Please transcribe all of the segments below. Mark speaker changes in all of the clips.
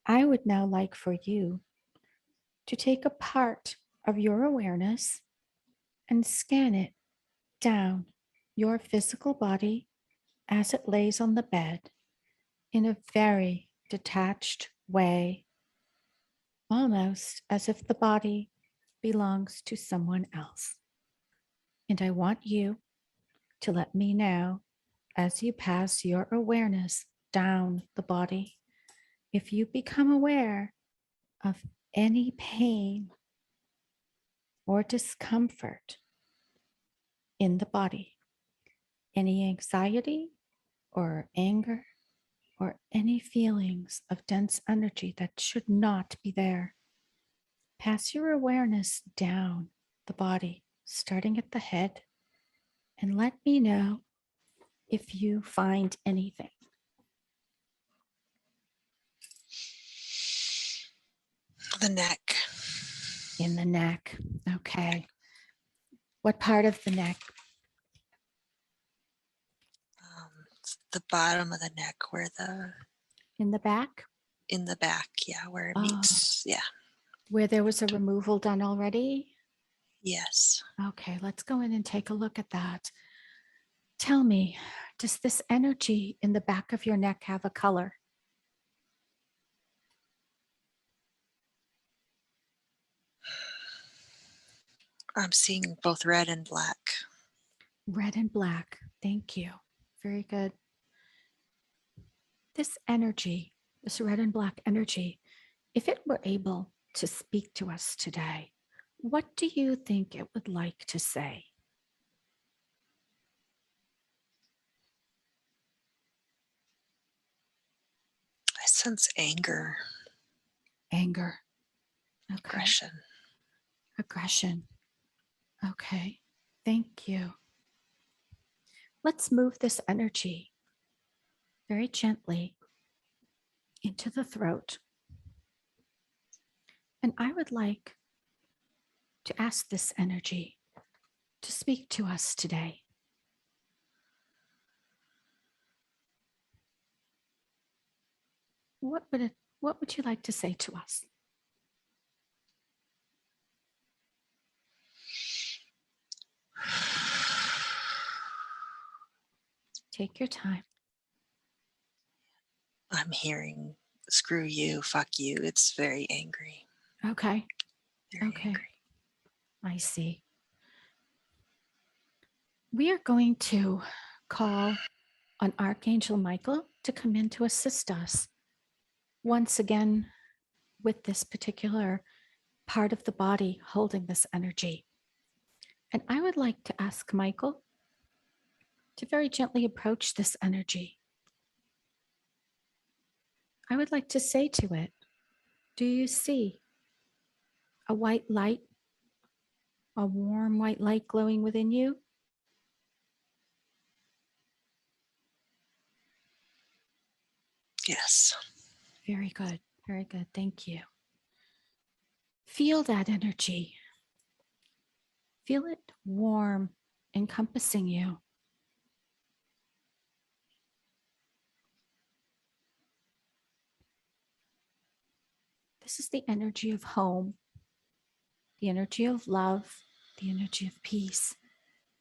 Speaker 1: I would now like for you to take a part of your awareness and scan it down your physical body as it lays on the bed in a very detached way, almost as if the body belongs to someone else. And I want you to let me know as you pass your awareness down the body if you become aware of any pain or discomfort in the body, any anxiety or anger or any feelings of dense energy that should not be there. Pass your awareness down the body, starting at the head, and let me know if you find anything.
Speaker 2: The neck.
Speaker 1: In the neck. Okay. What part of the neck?
Speaker 2: The bottom of the neck where
Speaker 1: In the back?
Speaker 2: in the back, yeah, where it
Speaker 1: Oh.
Speaker 2: meets. Yeah.
Speaker 1: Where there was a removal done already?
Speaker 2: Yes.
Speaker 1: Okay, let's go in and take a look at that. Tell me, does this energy in the back of your neck have a color?
Speaker 2: I'm seeing both red and black.
Speaker 1: Red and black. Thank you. Very good. This energy, this red and black energy, if it were able to speak to us today, what do you think it would like to say?
Speaker 2: I sense anger.
Speaker 1: Anger. Okay.
Speaker 2: Aggression.
Speaker 1: Aggression. Okay. Thank you. Let's move this energy very gently into the throat. And I would like to ask this energy to speak to us today. What would you like to say to us? Take your time.
Speaker 2: I'm hearing screw you, fuck you. It's very angry.
Speaker 1: Okay.
Speaker 2: Very
Speaker 1: Okay.
Speaker 2: angry.
Speaker 1: I see. We are going to call on Archangel Michael to come in to assist us once again with this particular part of the body holding this energy. And I would like to ask Michael to very gently approach this energy. I would like to say to it, do you see a white light, a warm white light glowing within you?
Speaker 2: Yes.
Speaker 1: Very good. Very good. Thank you. Feel that energy. Feel it warm, encompassing you. This is the energy of home, the energy of love, the energy of peace.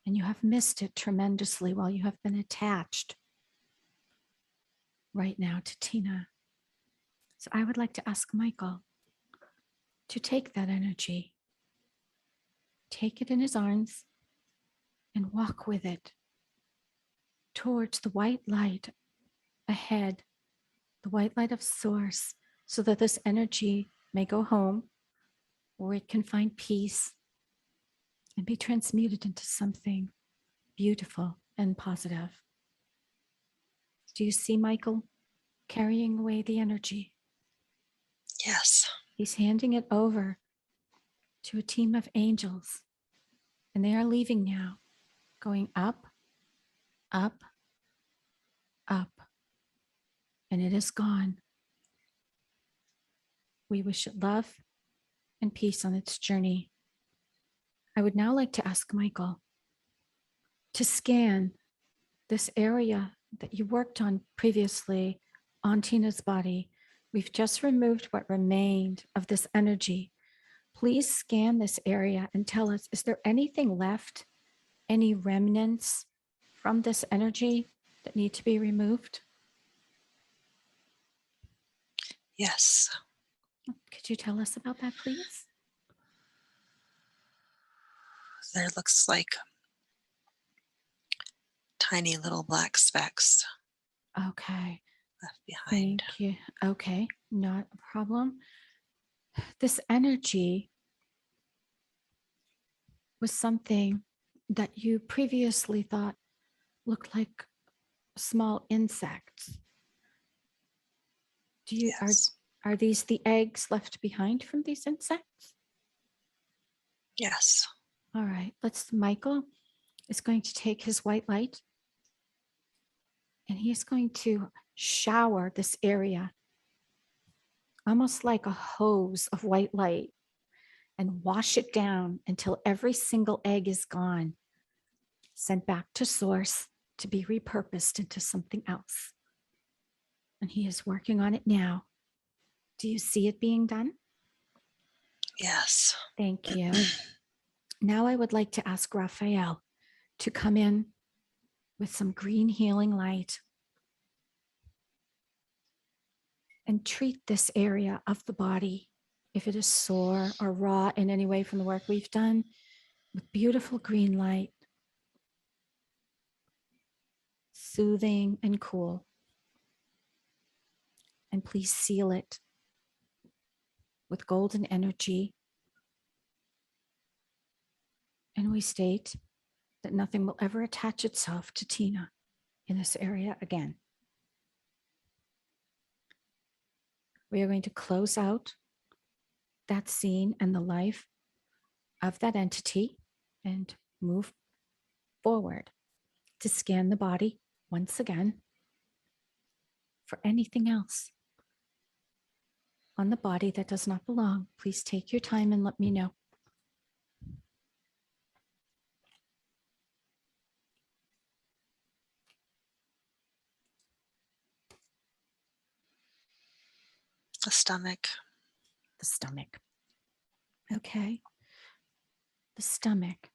Speaker 1: And you have missed it tremendously while you have been attached right now to Tina. So I would like to ask Michael to take that energy, take it in his arms, and walk with it towards the white light ahead, the white light of source, so that this energy may go home where it can find peace and be transmuted into something beautiful and positive. Do you see Michael carrying away the energy?
Speaker 2: Yes.
Speaker 1: He's handing it over to a team of angels, and they are leaving now, going up, up, up, and it is gone. We wish it love and peace on its journey. I would now like to ask Michael to scan this area that you worked on previously on Tina's body We've just removed what remained of this energy. Please scan this area and tell us, is there anything left, any remnants from this energy that need to be removed?
Speaker 2: Yes.
Speaker 1: Could you tell us about that, please?
Speaker 2: There looks like tiny little black specks
Speaker 1: Okay,
Speaker 2: left behind.
Speaker 1: thank you. Okay, not a problem. This energy was something that you previously thought looked like small insects. Do you
Speaker 2: Yes.
Speaker 1: are these the eggs left behind from these insects?
Speaker 2: Yes.
Speaker 1: All right, Michael is going to take his white light and he is going to shower this area almost like a hose of white light and wash it down until every single egg is gone, sent back to source to be repurposed into something else. And he is working on it now. Do you see it being done?
Speaker 2: Yes.
Speaker 1: Thank you. Now I would like to ask Raphael to come in with some green healing light and treat this area of the body, if it is sore or raw in any way from the work we've done, with beautiful green light, soothing and cool. And please seal it with golden energy. And we state that nothing will ever attach itself to Tina in this area again. We are going to close out that scene and the life of that entity and move forward to scan the body once again for anything else on the body that does not belong. Please take your time and let me know.
Speaker 2: The stomach.
Speaker 1: The stomach. Okay. The stomach.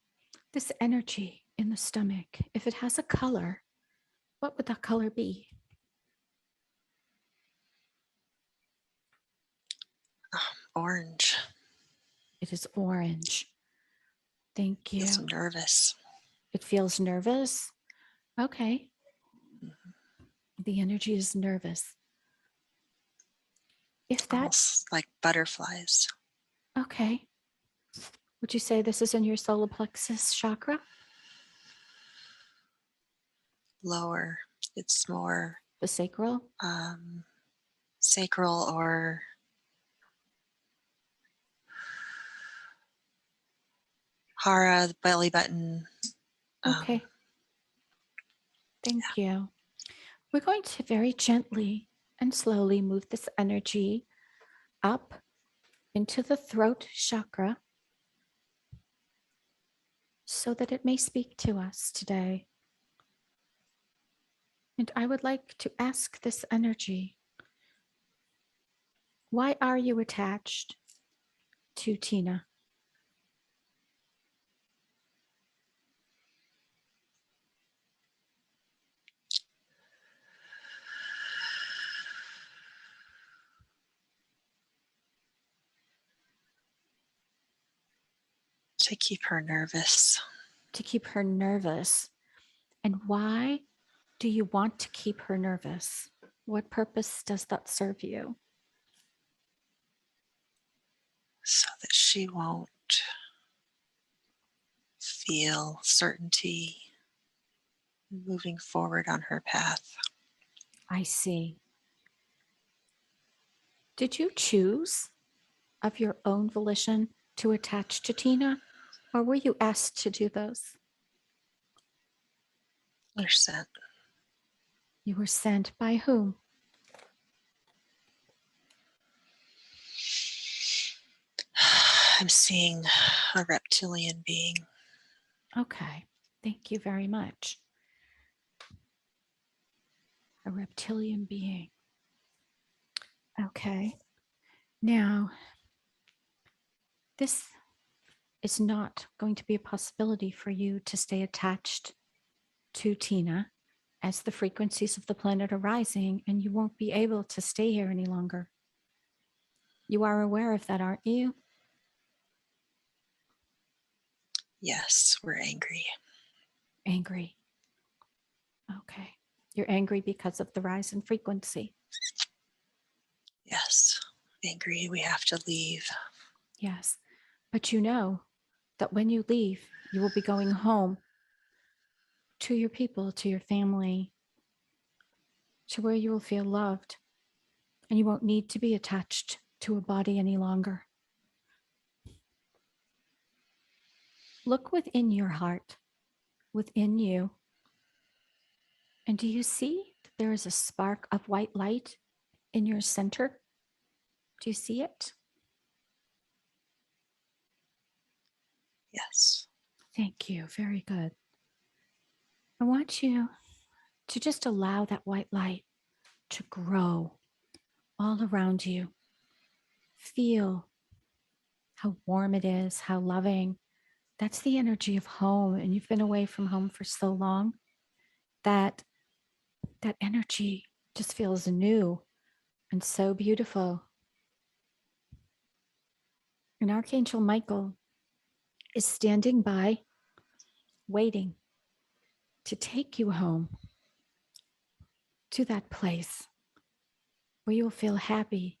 Speaker 1: This energy in the stomach, if it has a color, what would that color be?
Speaker 2: Orange.
Speaker 1: It is orange. Thank you.
Speaker 2: Feels nervous.
Speaker 1: It feels nervous. Okay. The energy is nervous. If that,
Speaker 2: Almost like butterflies.
Speaker 1: okay. Would you say this is in your solar plexus chakra?
Speaker 2: Lower. It's more
Speaker 1: The sacral?
Speaker 2: sacral or hara, the belly button.
Speaker 1: Okay. Thank you. We're going to very gently and slowly move this energy up into the throat chakra so that it may speak to us today. And I would like to ask this energy, why are you attached to Tina?
Speaker 2: To keep her nervous.
Speaker 1: To keep her nervous. And why do you want to keep her nervous? What purpose does that serve you?
Speaker 2: So that she won't feel certainty moving forward on her path.
Speaker 1: I see. Did you choose of your own volition to attach to Tina, or were you asked to do those?
Speaker 2: Percent.
Speaker 1: You were sent by whom?
Speaker 2: I'm seeing a reptilian being.
Speaker 1: Okay, thank you very much. A reptilian being. Okay. Now, this is not going to be a possibility for you to stay attached to Tina as the frequencies of the planet are rising, and you won't be able to stay here any longer. You are aware of that, aren't you?
Speaker 2: Yes, we're angry.
Speaker 1: Angry. Okay. You're angry because of the rise in frequency.
Speaker 2: Yes, angry. We have to leave.
Speaker 1: Yes. But you know that when you leave, you will be going home to your people, to your family, to where you will feel loved, and you won't need to be attached to a body any longer. Look within your heart, within you, and do you see that there is a spark of white light in your center? Do you see it?
Speaker 2: Yes.
Speaker 1: Thank you. Very good. I want you to just allow that white light to grow all around you. Feel how warm it is, how loving. That's the energy of home. And you've been away from home for so long that that energy just feels new and so beautiful. And Archangel Michael is standing by, waiting to take you home to that place where you'll feel happy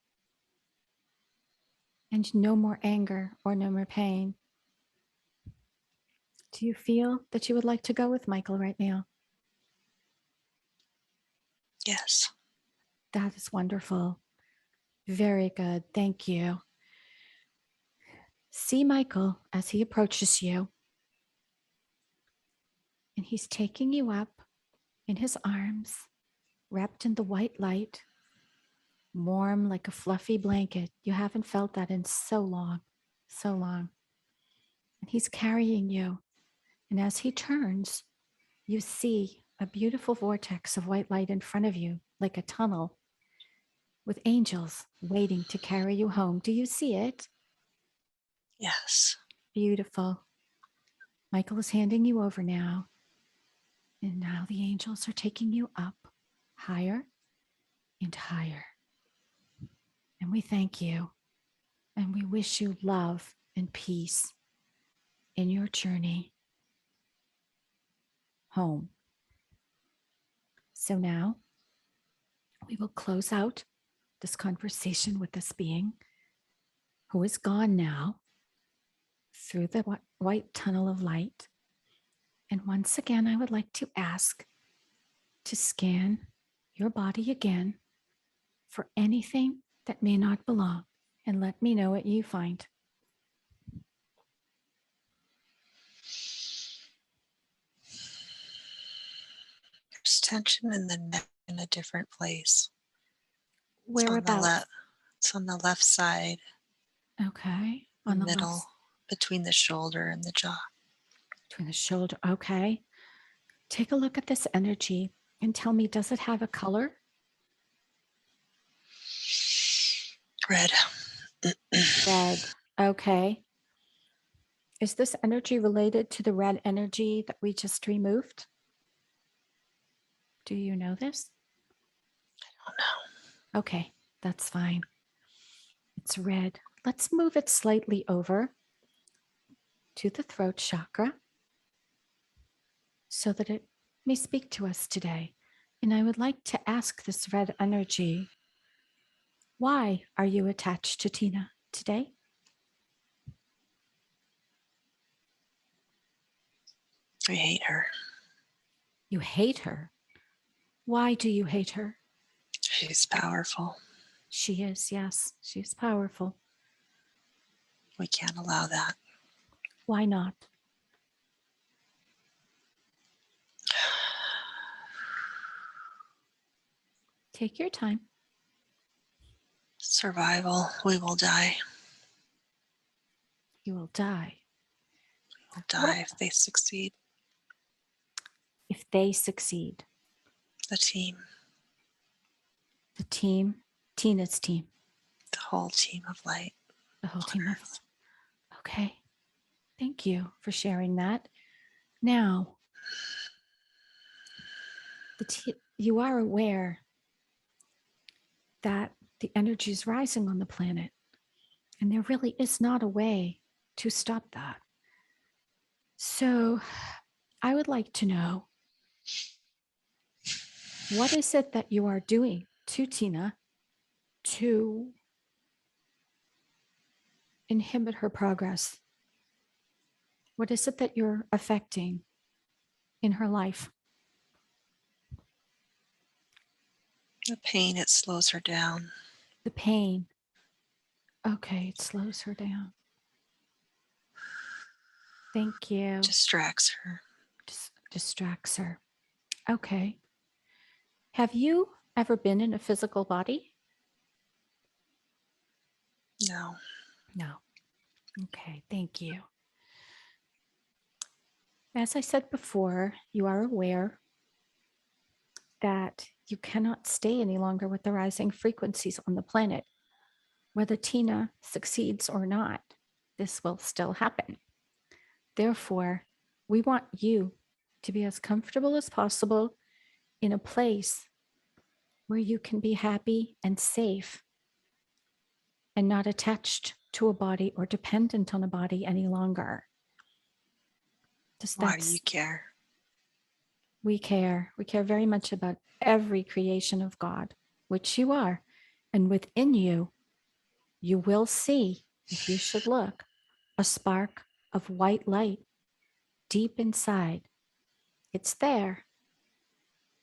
Speaker 1: and no more anger or no more pain. Do you feel that you would like to go with Michael right now?
Speaker 2: Yes.
Speaker 1: That is wonderful. Very good. Thank you. See Michael as he approaches you, and he's taking you up in his arms, wrapped in the white light, warm like a fluffy blanket. You haven't felt that in so long, so long. And he's carrying you. And as he turns, you see a beautiful vortex of white light in front of you, like a tunnel with angels waiting to carry you home. Do you see it?
Speaker 2: Yes.
Speaker 1: Beautiful. Michael is handing you over now. And now the angels are taking you up higher and higher. And we thank you. And we wish you love and peace in your journey home. So now we will close out this conversation with this being who is gone now through the white tunnel of light. And once again, I would like to ask to scan your body again for anything that may not belong, and let me know what you find.
Speaker 2: There's tension in the neck in a different place. It's on the
Speaker 1: Whereabouts?
Speaker 2: left. It's on the left side,
Speaker 1: Okay.
Speaker 2: the
Speaker 1: On the
Speaker 2: middle,
Speaker 1: left,
Speaker 2: between the shoulder and the jaw.
Speaker 1: between the shoulder. Okay. Take a look at this energy and tell me, does it have a color?
Speaker 2: Red.
Speaker 1: Red. Okay. Is this energy related to the red energy that we just removed? Do you know this?
Speaker 2: Oh no.
Speaker 1: Okay, that's fine. It's red. Let's move it slightly over to the throat chakra so that it may speak to us today. And I would like to ask this red energy, why are you attached to Tina today?
Speaker 2: I hate her.
Speaker 1: You hate her. Why do you hate her?
Speaker 2: She's powerful.
Speaker 1: She is, yes, she's powerful.
Speaker 2: We can't allow that.
Speaker 1: Why not? Take your time.
Speaker 2: Survival. We will die.
Speaker 1: You will die.
Speaker 2: We'll
Speaker 1: What
Speaker 2: die if they succeed.
Speaker 1: if they succeed?
Speaker 2: The team.
Speaker 1: The team. Tina's team,
Speaker 2: the whole team of light
Speaker 1: the whole
Speaker 2: on
Speaker 1: team of.
Speaker 2: Earth.
Speaker 1: Okay. Thank you for sharing that. Now, you are aware that the energy is rising on the planet, and there really is not a way to stop that. So, I would like to know, what is it that you are doing to Tina to inhibit her progress? What is it that you're affecting in her life?
Speaker 2: The pain, it slows her down.
Speaker 1: The pain. Okay, it slows her down. Thank you.
Speaker 2: Distracts her.
Speaker 1: Distracts her. Okay. Have you ever been in a physical body?
Speaker 2: No.
Speaker 1: No. Okay, thank you. As I said before, you are aware that you cannot stay any longer with the rising frequencies on the planet. Whether Tina succeeds or not, this will still happen. Therefore, we want you to be as comfortable as possible in a place where you can be happy and safe and not attached to a body or dependent on a body any longer.
Speaker 2: Why do you care?
Speaker 1: We care. We care very much about every creation of God, which you are. And within you, you will see, if you should look, a spark of white light deep inside. It's there.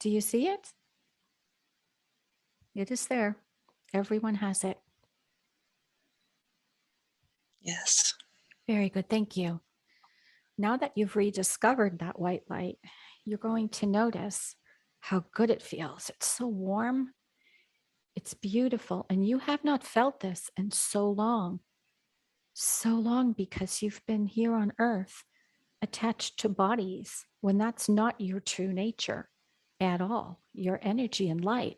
Speaker 1: Do you see it? It is there. Everyone has it.
Speaker 2: Yes.
Speaker 1: Very good. Thank you. Now that you've rediscovered that white light, you're going to notice how good it feels. It's so warm. It's beautiful. And you have not felt this in so long. So long because you've been here on earth attached to bodies when that's not your true nature at all, your energy and light.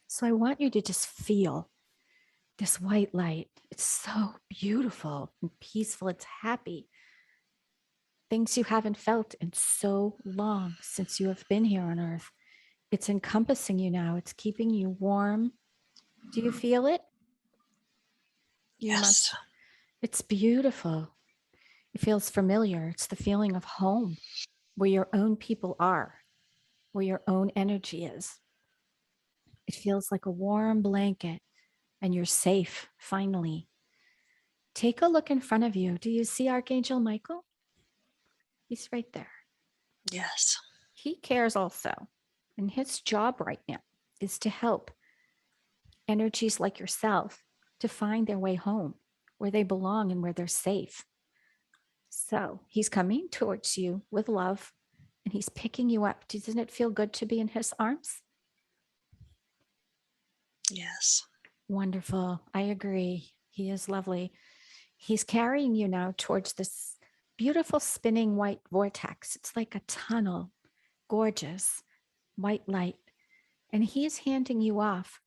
Speaker 1: So I want you to just feel this white light. It's so beautiful and peaceful. It's happy. Things you haven't felt in so long since you have been here on earth. It's encompassing you now. It's keeping you warm. Do you feel it? You
Speaker 2: Yes.
Speaker 1: must. It's beautiful. It feels familiar. It's the feeling of home, where your own people are, where your own energy is. It feels like a warm blanket, and you're safe finally. Take a look in front of you. Do you see Archangel Michael? He's right there.
Speaker 2: Yes.
Speaker 1: He cares also. And his job right now is to help energies like yourself to find their way home, where they belong and where they're safe. So he's coming towards you with love, and he's picking you up. Doesn't it feel good to be in his arms?
Speaker 2: Yes.
Speaker 1: Wonderful. I agree. He is lovely. He's carrying you now towards this beautiful spinning white vortex. It's like a tunnel, gorgeous white light. And he's handing you off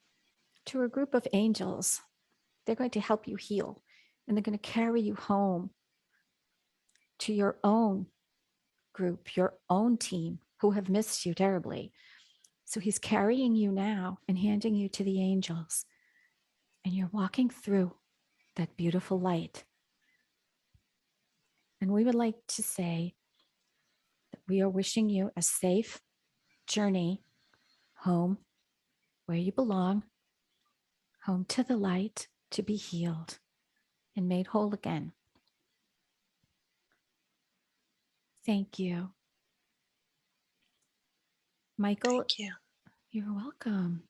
Speaker 1: to a group of angels. They're going to help you heal, and they're going to carry you home to your own group, your own team who have missed you terribly. So he's carrying you now and handing you to the angels. And you're walking through that beautiful light. And we would like to say that we are wishing you a safe journey home where you belong, home to the light, to be healed and made whole again. Thank you. Michael,
Speaker 2: Thank you.
Speaker 1: you're welcome.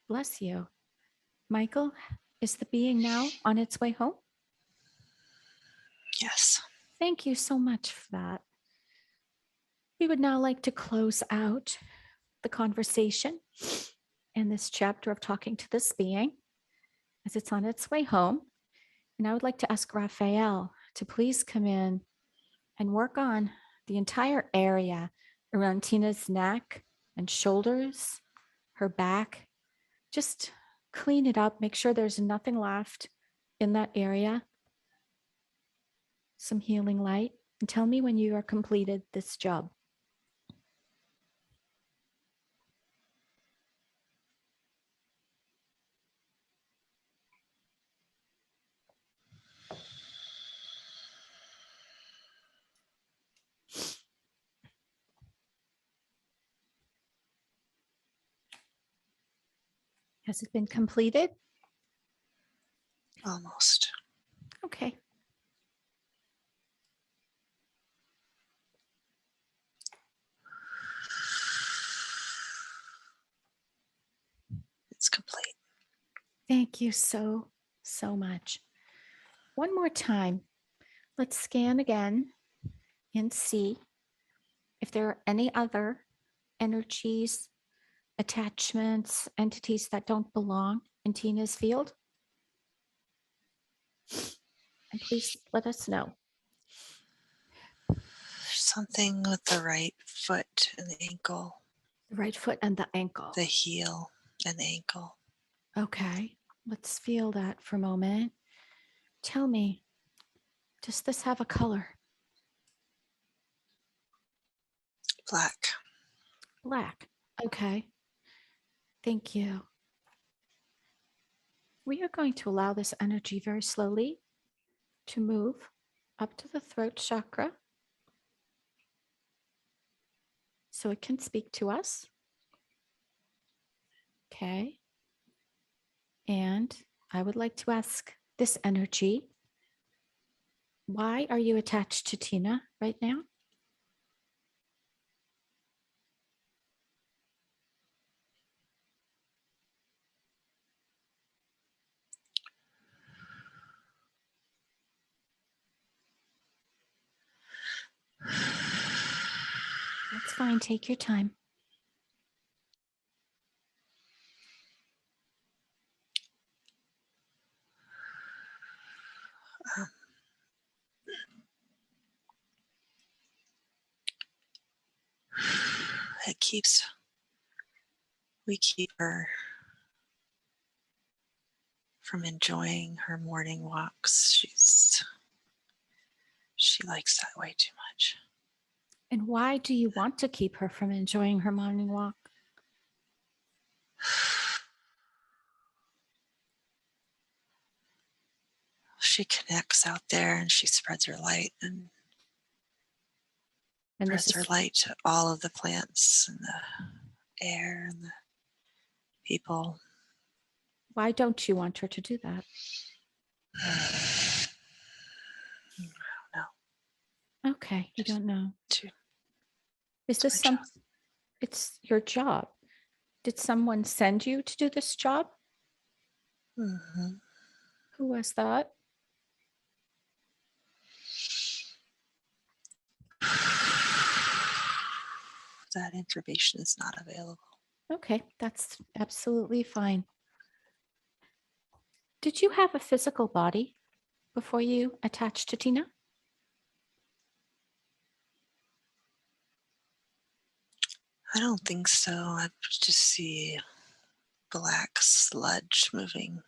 Speaker 1: Bless you. Michael, is the being now on its way home?
Speaker 2: Yes.
Speaker 1: Thank you so much for that. We would now like to close out the conversation and this chapter of talking to this being as it's on its way home. And I would like to ask Raphael to please come in and work on the entire area around Tina's neck and shoulders, her back. Just clean it up, make sure there's nothing left in that area. Some healing light, and tell me when you are completed this job. Has it been completed?
Speaker 2: Almost.
Speaker 1: Okay.
Speaker 2: It's complete.
Speaker 1: Thank you so, so much. One more time. Let's scan again and see if there are any other energies, attachments, entities that don't belong in Tina's field. And please let us know.
Speaker 2: Something with the right foot and the ankle,
Speaker 1: The right foot and the ankle.
Speaker 2: the heel and the ankle.
Speaker 1: Okay, let's feel that for a moment. Tell me, does this have a color?
Speaker 2: Black.
Speaker 1: Black. Okay. Thank you. We are going to allow this energy very slowly to move up to the throat chakra so it can speak to us. Okay. And I would like to ask this energy, why are you attached to Tina right now? That's fine. Take your time.
Speaker 2: We keep her from enjoying her morning walks. She likes that way too much.
Speaker 1: And why do you want to keep her from enjoying her morning walk?
Speaker 2: She connects out there and she spreads her light and spreads her light to all of the plants and the air and the people.
Speaker 1: Why don't you want her to do that?
Speaker 2: No.
Speaker 1: Okay, you don't know.
Speaker 2: It's
Speaker 1: your job. Did someone send you to do this job?
Speaker 2: Mm-hmm.
Speaker 1: Who was that?
Speaker 2: That information is not available.
Speaker 1: Okay, that's absolutely fine. Did you have a physical body before you attached to Tina?
Speaker 2: I don't think so. I just see black sludge moving.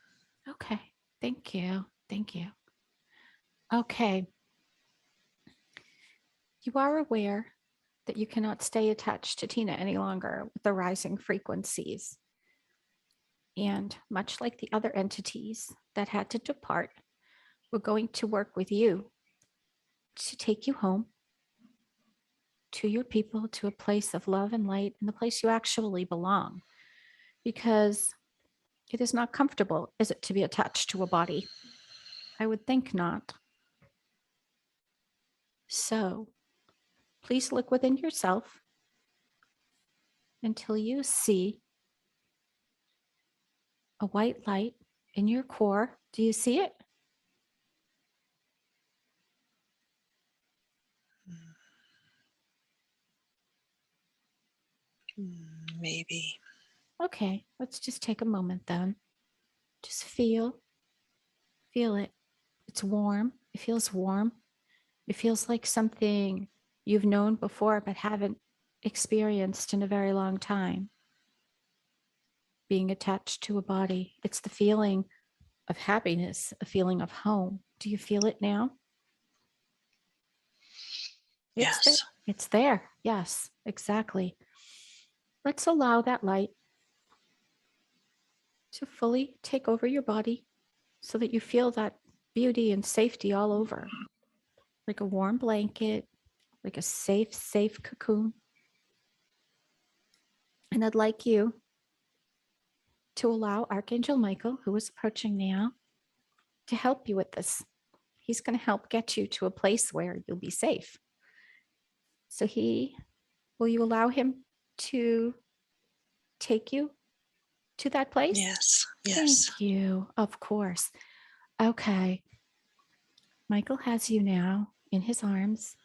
Speaker 1: Okay, thank you. Thank you. Okay. You are aware that you cannot stay attached to Tina any longer with the rising frequencies. And much like the other entities that had to depart, we're going to work with you to take you home to your people, to a place of love and light, and the place you actually belong. Because it is not comfortable, is it, to be attached to a body? I would think not. So please look within yourself until you see a white light in your core. Do you see it?
Speaker 2: Maybe.
Speaker 1: Okay, let's just take a moment then. Just feel it. It's warm. It feels warm. It feels like something you've known before but haven't experienced in a very long time. being attached to a body. It's the feeling of happiness, a feeling of home. Do you feel it now? It's there.
Speaker 2: Yes.
Speaker 1: It's there. Yes, exactly. Let's allow that light to fully take over your body so that you feel that beauty and safety all over, like a warm blanket, like a safe cocoon. And I'd like you to allow Archangel Michael, who is approaching now, to help you with this. He's going to help get you to a place where you'll be safe. So will you allow him to take you to that place?
Speaker 2: Yes. Yes.
Speaker 1: Thank you. Of course. Okay. Michael has you now in his arms,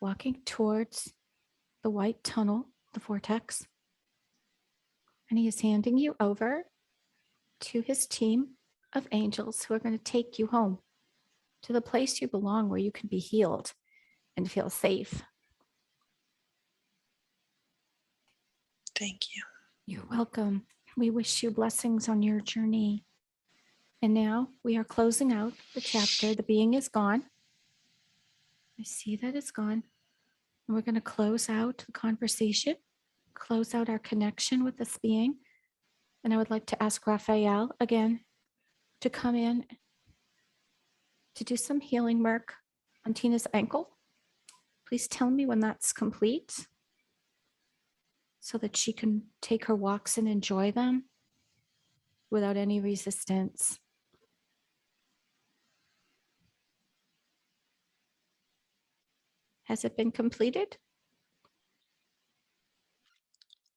Speaker 1: walking towards the white tunnel, the vortex. And he is handing you over to his team of angels who are going to take you home to the place you belong where you can be healed and feel safe.
Speaker 2: Thank you.
Speaker 1: You're welcome. We wish you blessings on your journey. And now we are closing out the chapter. The being is gone. I see that it's gone. And we're going to close out the conversation, close out our connection with this being. And I would like to ask Raphael again to come in to do some healing work on Tina's ankle. Please tell me when that's complete so that she can take her walks and enjoy them without any resistance. Has it been completed?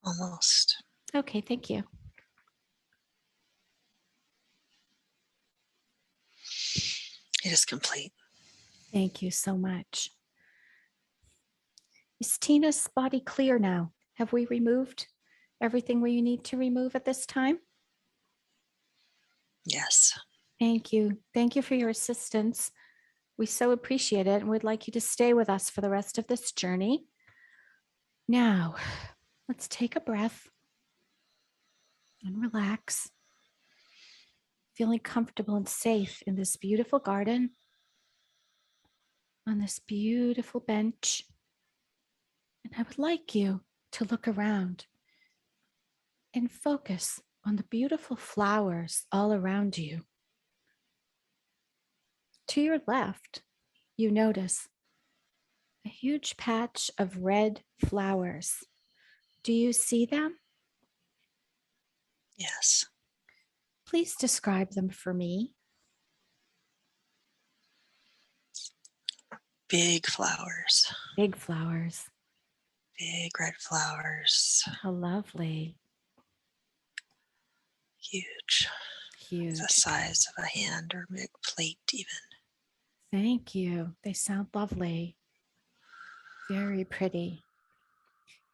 Speaker 2: Almost.
Speaker 1: Okay, thank you.
Speaker 2: It is complete.
Speaker 1: Thank you so much. Is Tina's body clear now? Have we removed everything we need to remove at this time?
Speaker 2: Yes.
Speaker 1: Thank you. Thank you for your assistance. We so appreciate it and would like you to stay with us for the rest of this journey. Now, let's take a breath and relax, feeling comfortable and safe in this beautiful garden, on this beautiful bench. And I would like you to look around and focus on the beautiful flowers all around you. To your left, you notice a huge patch of red flowers. Do you see them?
Speaker 2: Yes.
Speaker 1: Please describe them for me.
Speaker 2: Big flowers.
Speaker 1: Big flowers.
Speaker 2: Big red flowers.
Speaker 1: How lovely.
Speaker 2: Huge. The
Speaker 1: Huge.
Speaker 2: size of a hand or big plate even.
Speaker 1: Thank you. They sound lovely. Very pretty.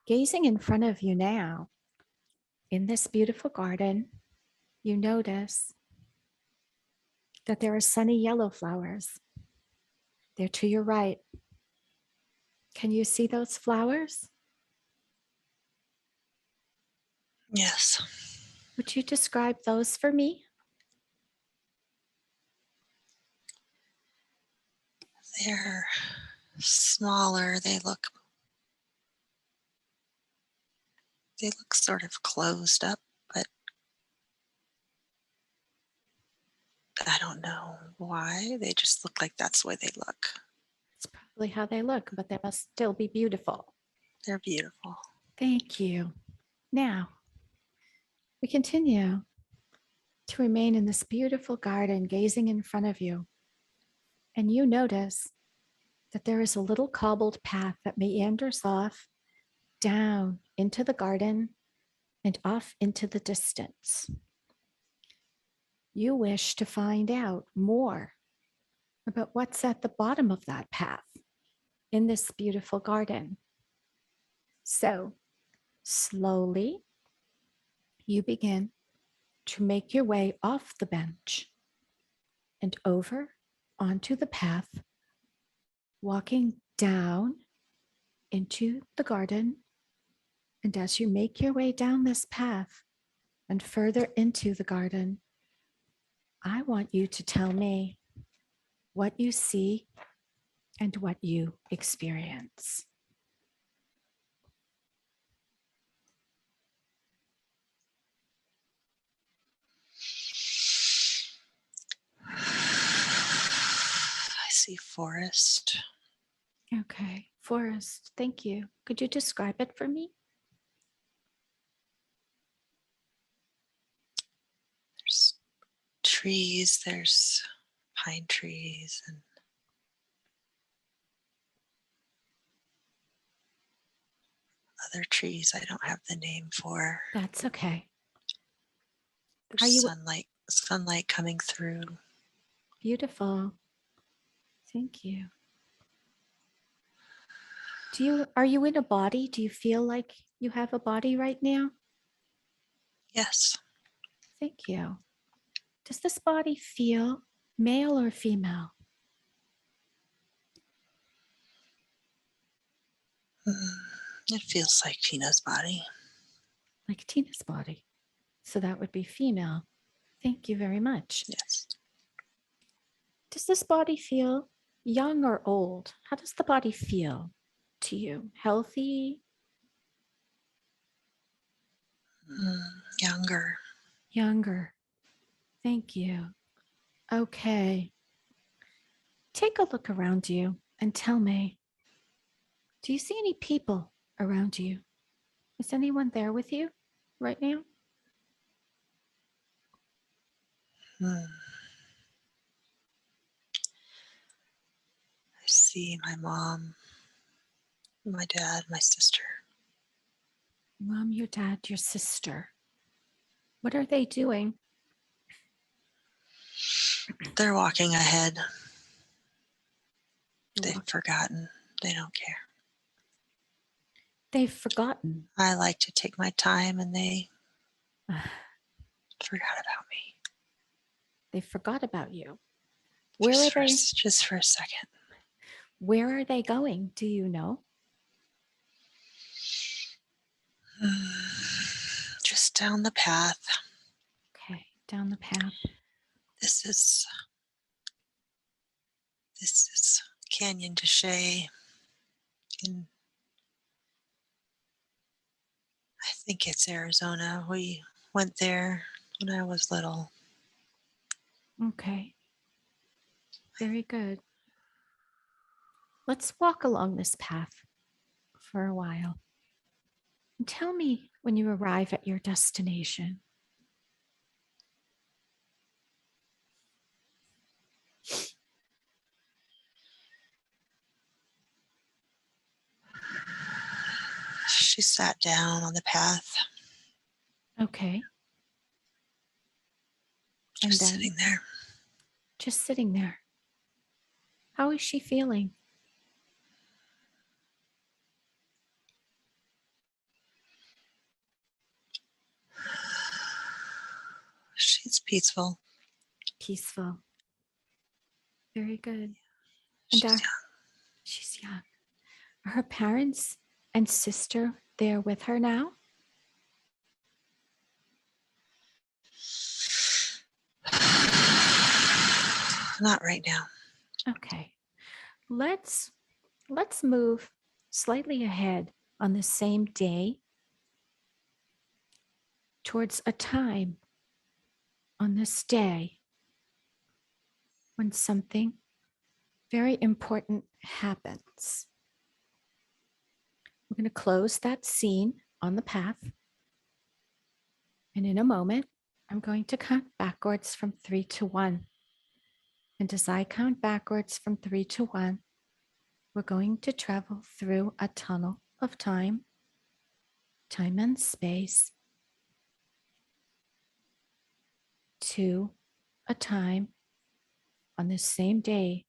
Speaker 1: Gazing in front of you now, in this beautiful garden, you notice that there are sunny yellow flowers. They're to your right. Can you see those flowers?
Speaker 2: Yes.
Speaker 1: Would you describe those for me?
Speaker 2: They're smaller. They look sort of closed up, but I don't know why. They just look like that's the way they look.
Speaker 1: It's probably how they look, but they must still be beautiful.
Speaker 2: They're beautiful.
Speaker 1: Thank you. Now, we continue to remain in this beautiful garden, gazing in front of you. And you notice that there is a little cobbled path that meanders off down into the garden and off into the distance. You wish to find out more about what's at the bottom of that path in this beautiful garden. So slowly, you begin to make your way off the bench and over onto the path, walking down into the garden. And as you make your way down this path, and further into the garden, I want you to tell me what you see and what you experience.
Speaker 2: I see forest.
Speaker 1: Okay, forest, thank you. Could you describe it for me?
Speaker 2: There's trees, there's pine trees and other trees I don't have the name for.
Speaker 1: That's okay. Are
Speaker 2: There's
Speaker 1: you
Speaker 2: sunlight coming through.
Speaker 1: beautiful? Thank you. Are you in a body? Do you feel like you have a body right now?
Speaker 2: Yes.
Speaker 1: Thank you. Does this body feel male or female?
Speaker 2: It feels like Tina's body.
Speaker 1: Like Tina's body. So that would be female. Thank you very much.
Speaker 2: Yes.
Speaker 1: Does this body feel young or old? How does the body feel to you? Healthy?
Speaker 2: Younger.
Speaker 1: Younger? Thank you. Okay. Take a look around you and tell me, do you see any people around you? Is anyone there with you right now?
Speaker 2: I see my mom, my dad, my sister.
Speaker 1: Mom, your dad, your sister. What are they doing?
Speaker 2: They're walking ahead.
Speaker 1: They're
Speaker 2: They've forgotten. They don't care.
Speaker 1: They've forgotten.
Speaker 2: I like to take my time and they forgot about me.
Speaker 1: They forgot about you. Where are they?
Speaker 2: Just for a second.
Speaker 1: Where are they going? Do you know?
Speaker 2: Just down the path.
Speaker 1: Okay, down the path.
Speaker 2: This is Canyon de Chelly. I think it's Arizona. We went there when I was little.
Speaker 1: Okay. Very good. Let's walk along this path for a while. And tell me when you arrive at your destination.
Speaker 2: She sat down on the path,
Speaker 1: Okay. And
Speaker 2: just
Speaker 1: then
Speaker 2: sitting there.
Speaker 1: just sitting there. How is she feeling?
Speaker 2: She's peaceful.
Speaker 1: Peaceful. Very good.
Speaker 2: She's
Speaker 1: And
Speaker 2: young.
Speaker 1: she's young. Are her parents and sister there with her now?
Speaker 2: Not right now.
Speaker 1: Okay. Let's move slightly ahead on the same day towards a time on this day when something very important happens. We're going to close that scene on the path. And in a moment, I'm going to count backwards from 3 to 1. And as I count backwards from 3 to 1, we're going to travel through a tunnel of time and space, to a time on the same day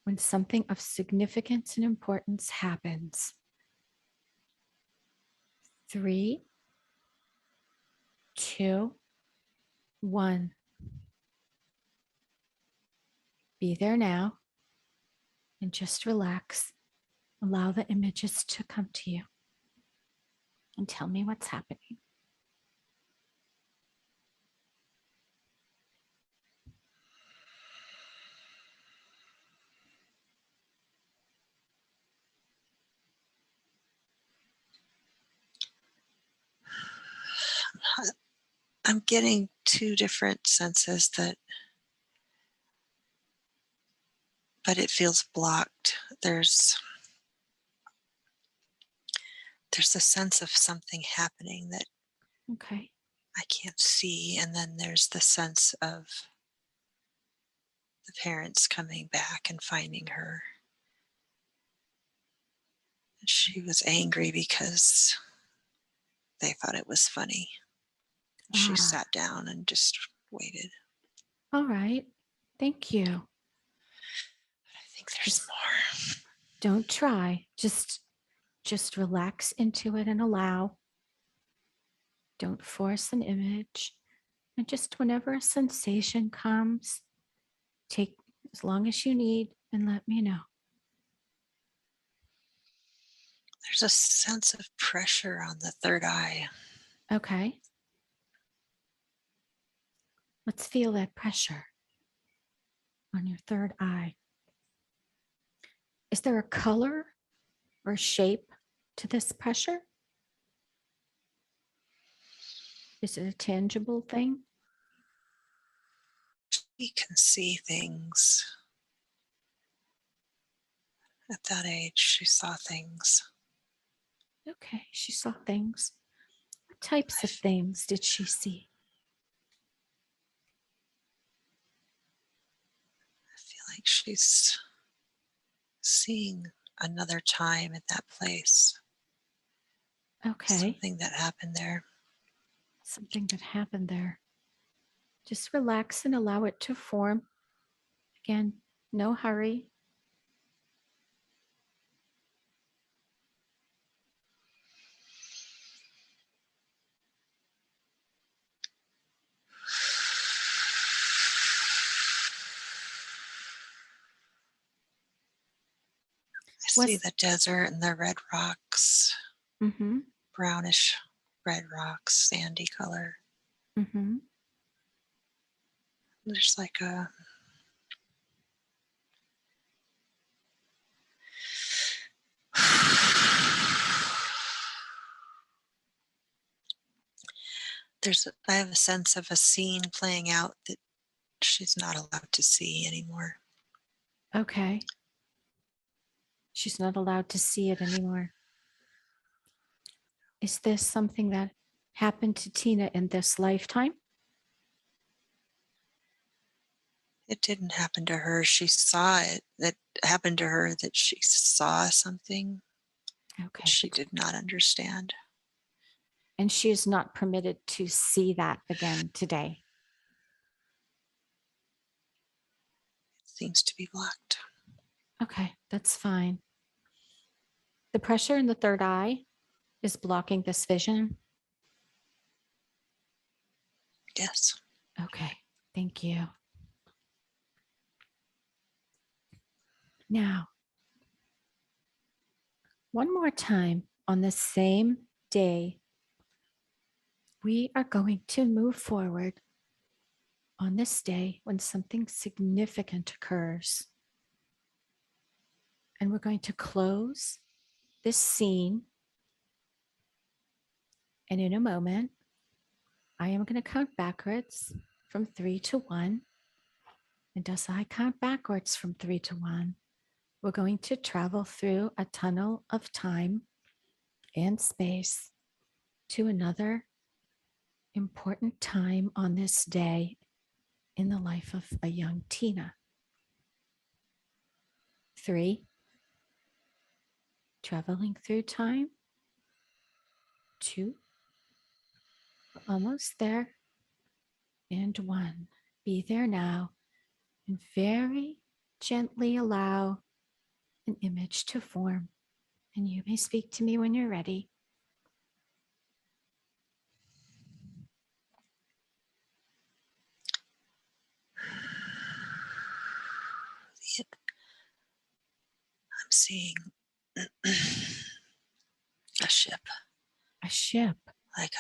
Speaker 1: when something of significance and importance happens. 3, 2, 1. Be there now and just relax. Allow the images to come to you and tell me what's happening.
Speaker 2: I'm getting two different senses that, but it feels blocked. There's a sense of something happening that
Speaker 1: Okay.
Speaker 2: I can't see, and then there's the sense of the parents coming back and finding her. She was angry because they thought it was funny. She
Speaker 1: Ah,
Speaker 2: sat down and just waited.
Speaker 1: all right. Thank you.
Speaker 2: I think there's
Speaker 1: Just
Speaker 2: more.
Speaker 1: don't try. Just relax into it and allow. Don't force an image. And just whenever a sensation comes, take as long as you need and let me know.
Speaker 2: There's a sense of pressure on the third eye.
Speaker 1: Okay. Let's feel that pressure on your third eye. Is there a color or shape to this pressure? Is it a tangible thing?
Speaker 2: She can see things. At that age, she saw things.
Speaker 1: Okay, she saw things. What types of things did she see?
Speaker 2: I feel like she's seeing another time at that place.
Speaker 1: Okay,
Speaker 2: Something that happened there.
Speaker 1: something that happened there. Just relax and allow it to form. Again, no hurry.
Speaker 2: I see
Speaker 1: Was
Speaker 2: the desert and the red rocks,
Speaker 1: mm-hmm,
Speaker 2: brownish red rocks, sandy color.
Speaker 1: mm-hmm.
Speaker 2: There's like a I have a sense of a scene playing out that she's not allowed to see anymore.
Speaker 1: Okay. She's not allowed to see it anymore. Is this something that happened to Tina in this lifetime?
Speaker 2: It didn't happen to her. She saw it. That happened to her that she saw something that
Speaker 1: Okay.
Speaker 2: she did not understand.
Speaker 1: And she is not permitted to see that again today.
Speaker 2: It seems to be blocked.
Speaker 1: Okay, that's fine. The pressure in the third eye is blocking this vision.
Speaker 2: Yes.
Speaker 1: Okay, thank you. Now, one more time on the same day, we are going to move forward on this day when something significant occurs. And we're going to close this scene. And in a moment, I am going to count backwards from 3 to 1. And as I count backwards from 3 to 1, we're going to travel through a tunnel of time and space to another important time on this day in the life of a young Tina. 3, traveling through time. 2, we're almost there. And 1, be there now and very gently allow an image to form. And you may speak to me when you're ready.
Speaker 2: I'm seeing a ship,
Speaker 1: A ship,
Speaker 2: like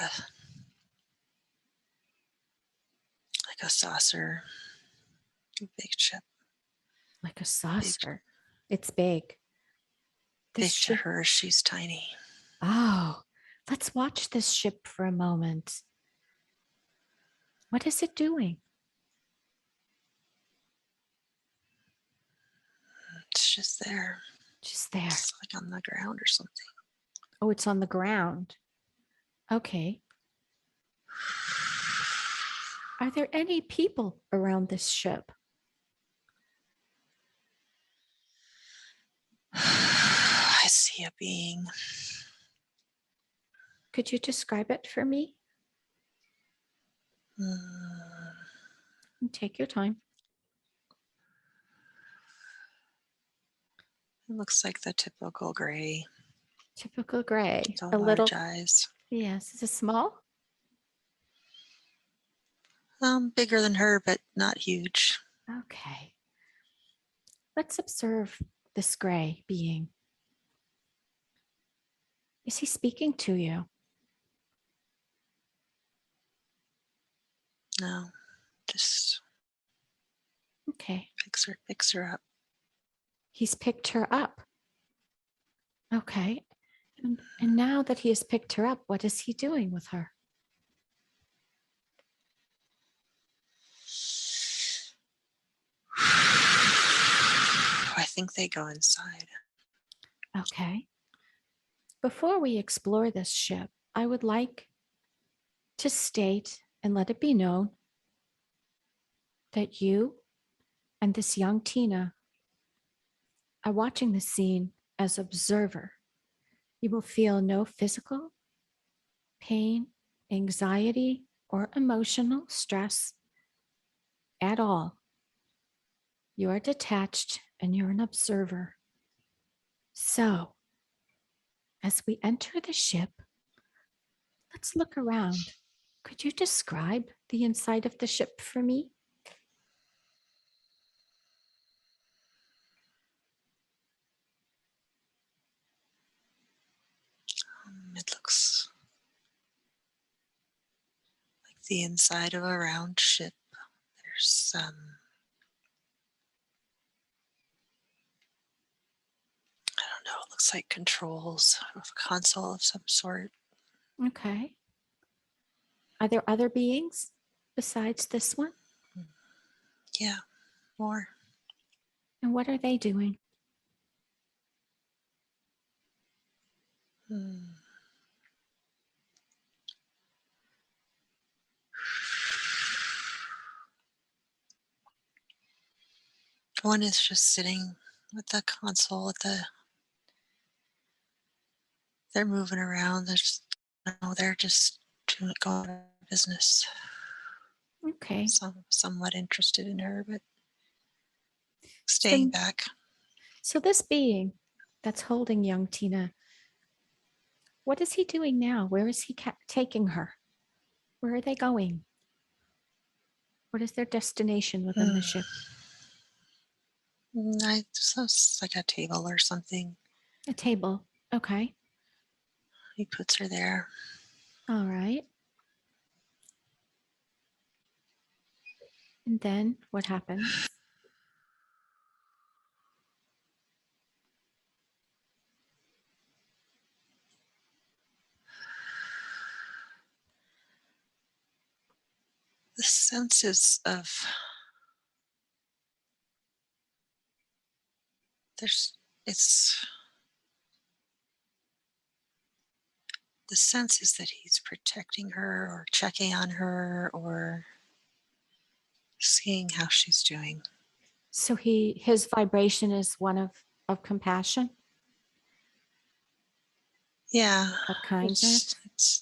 Speaker 2: a saucer, a big ship.
Speaker 1: like a
Speaker 2: Big,
Speaker 1: saucer. It's big. This
Speaker 2: big to
Speaker 1: ship,
Speaker 2: her. She's tiny.
Speaker 1: oh, let's watch this ship for a moment. What is it doing?
Speaker 2: It's just there.
Speaker 1: Just there.
Speaker 2: It's like on the ground or something.
Speaker 1: Oh, it's on the ground. Okay. Are there any people around this ship?
Speaker 2: I see a being.
Speaker 1: Could you describe it for me? Take your time.
Speaker 2: It looks like the typical gray.
Speaker 1: Typical gray.
Speaker 2: The
Speaker 1: A little.
Speaker 2: large eyes.
Speaker 1: Yes. Is it small?
Speaker 2: Bigger than her, but not huge.
Speaker 1: Okay. Let's observe this gray being. Is he speaking to you?
Speaker 2: No, just
Speaker 1: Okay.
Speaker 2: picks her up.
Speaker 1: He's picked her up. Okay. And now that he has picked her up, what is he doing with her?
Speaker 2: I think they go inside.
Speaker 1: Okay. Before we explore this ship, I would like to state and let it be known that you and this young Tina are watching the scene as observer. You will feel no physical pain, anxiety, or emotional stress at all. You are detached and you're an observer. So, as we enter the ship, let's look around. Could you describe the inside of the ship for me?
Speaker 2: It looks like the inside of a round ship. There's I don't know, it looks like controls of a console of some sort.
Speaker 1: Okay. Are there other beings besides this one?
Speaker 2: Yeah, more.
Speaker 1: And what are they doing?
Speaker 2: One is just sitting with the console they're moving around. They're just going about business.
Speaker 1: Okay.
Speaker 2: Somewhat interested in her, but
Speaker 1: So,
Speaker 2: staying back.
Speaker 1: so this being that's holding young Tina, what is he doing now? Where is he taking her? Where are they going? What is their destination within the ship?
Speaker 2: It's like a table or something.
Speaker 1: A table. Okay.
Speaker 2: He puts her there.
Speaker 1: All right. And then what happens?
Speaker 2: The senses of it's the sense is that he's protecting her or checking on her or seeing how she's doing.
Speaker 1: So his vibration is one of compassion,
Speaker 2: Yeah.
Speaker 1: of kindness.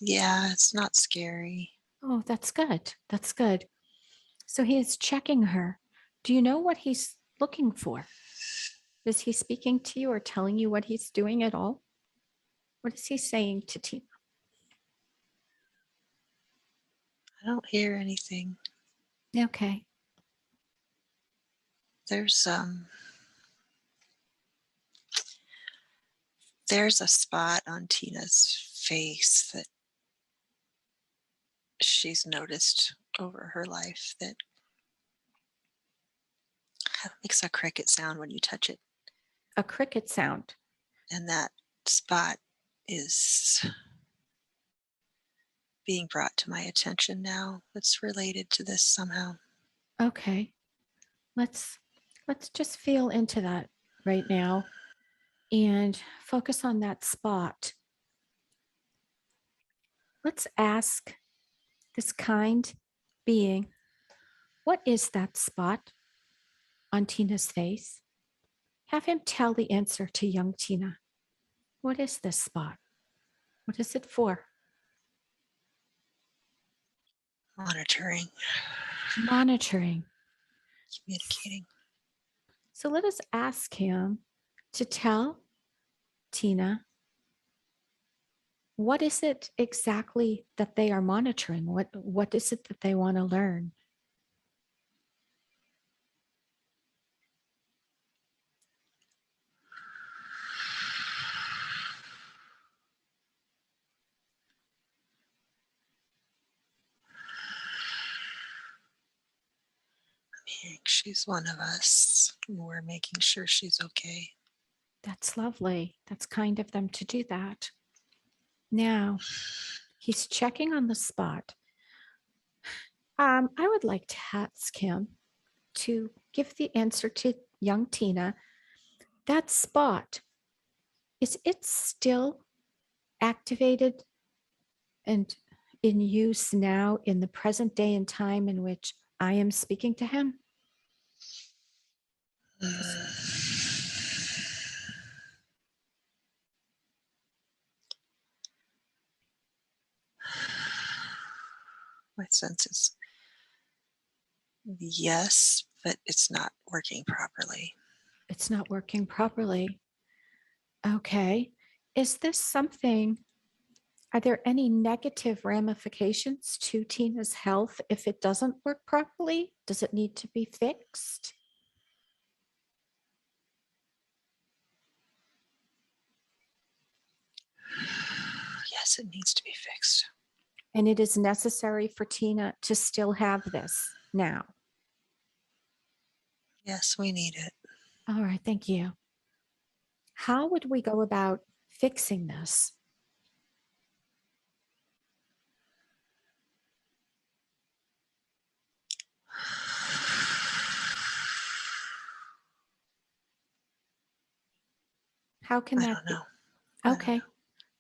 Speaker 2: It's not scary.
Speaker 1: Oh, that's good. That's good. So he is checking her. Do you know what he's looking for? Is he speaking to you or telling you what he's doing at all? What is he saying to Tina?
Speaker 2: I don't hear anything.
Speaker 1: Okay.
Speaker 2: There's a spot on Tina's face that she's noticed over her life that makes a cricket sound when you touch it.
Speaker 1: A cricket sound.
Speaker 2: And that spot is being brought to my attention now. It's related to this somehow.
Speaker 1: Okay. Let's let's just feel into that right now and focus on that spot. Let's ask this kind being, what is that spot on Tina's face? Have him tell the answer to young Tina. What is this spot? What is it for?
Speaker 2: Monitoring,
Speaker 1: Monitoring.
Speaker 2: communicating.
Speaker 1: So let us ask him to tell Tina, what is it exactly that they are monitoring? What is it that they want to learn?
Speaker 2: She's one of us. We're making sure she's okay.
Speaker 1: That's lovely. That's kind of them to do that. Now, he's checking on the spot. I would like to ask him to give the answer to young Tina. That spot, is it still activated and in use now in the present day and time in which I am speaking to him?
Speaker 2: My sense is yes, but it's not working properly.
Speaker 1: It's not working properly. Okay. Is this something? Are there any negative ramifications to Tina's health if it doesn't work properly? Does it need to be fixed?
Speaker 2: Yes, it needs to be fixed.
Speaker 1: And it is necessary for Tina to still have this now.
Speaker 2: Yes, we need it.
Speaker 1: All right, thank you. How would we go about fixing this? How can
Speaker 2: I
Speaker 1: that
Speaker 2: don't
Speaker 1: be?
Speaker 2: know. I don't know.
Speaker 1: Okay,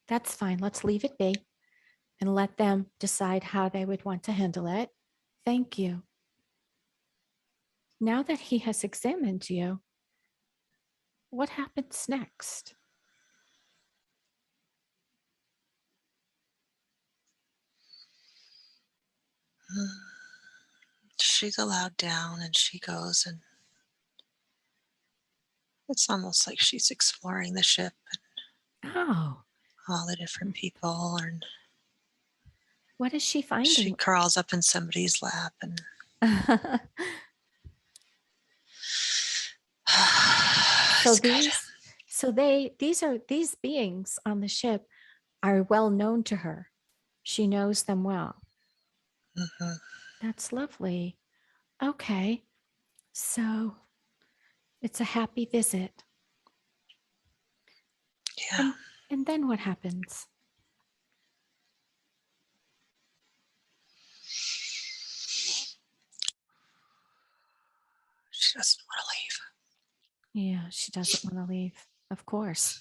Speaker 1: that's fine. Let's leave it be and let them decide how they would want to handle it. Thank you. Now that he has examined you, what happens next?
Speaker 2: She's allowed down and she goes, and it's almost like she's exploring the ship and
Speaker 1: Oh,
Speaker 2: all the different people, and
Speaker 1: what is she
Speaker 2: she
Speaker 1: finding?
Speaker 2: crawls up in somebody's lap and
Speaker 1: so
Speaker 2: it's good.
Speaker 1: these so these beings on the ship are well known to her. She knows them well.
Speaker 2: Hmm.
Speaker 1: That's lovely. Okay. So it's a happy visit.
Speaker 2: Yeah,
Speaker 1: And then what happens?
Speaker 2: she doesn't want to leave.
Speaker 1: Yeah, she doesn't want to leave. Of course.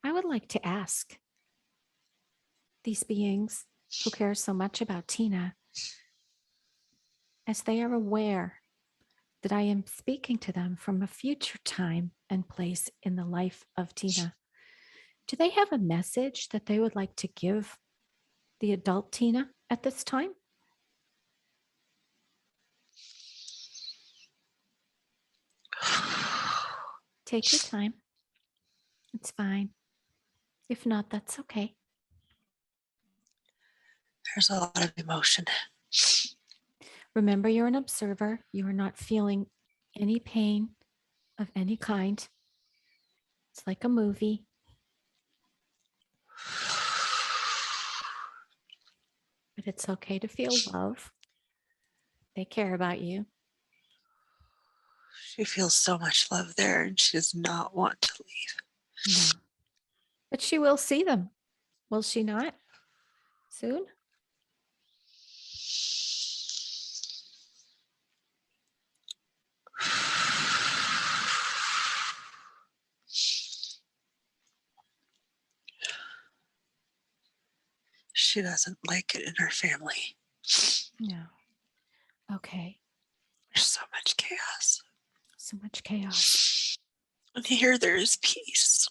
Speaker 1: I would like to ask these beings who care so much about Tina, as they are aware that I am speaking to them from a future time and place in the life of Tina. Do they have a message that they would like to give the adult Tina at this time? Take your time. It's fine. If not, that's okay.
Speaker 2: There's a lot of emotion.
Speaker 1: Remember, you're an observer. You are not feeling any pain of any kind. It's like a movie, but it's okay to feel love. They care about you.
Speaker 2: She feels so much love there and she does not want to leave.
Speaker 1: No. But she will see them. Will she not soon?
Speaker 2: She doesn't like it in her family.
Speaker 1: No. Okay.
Speaker 2: There's so much chaos.
Speaker 1: So much chaos.
Speaker 2: And here there is peace.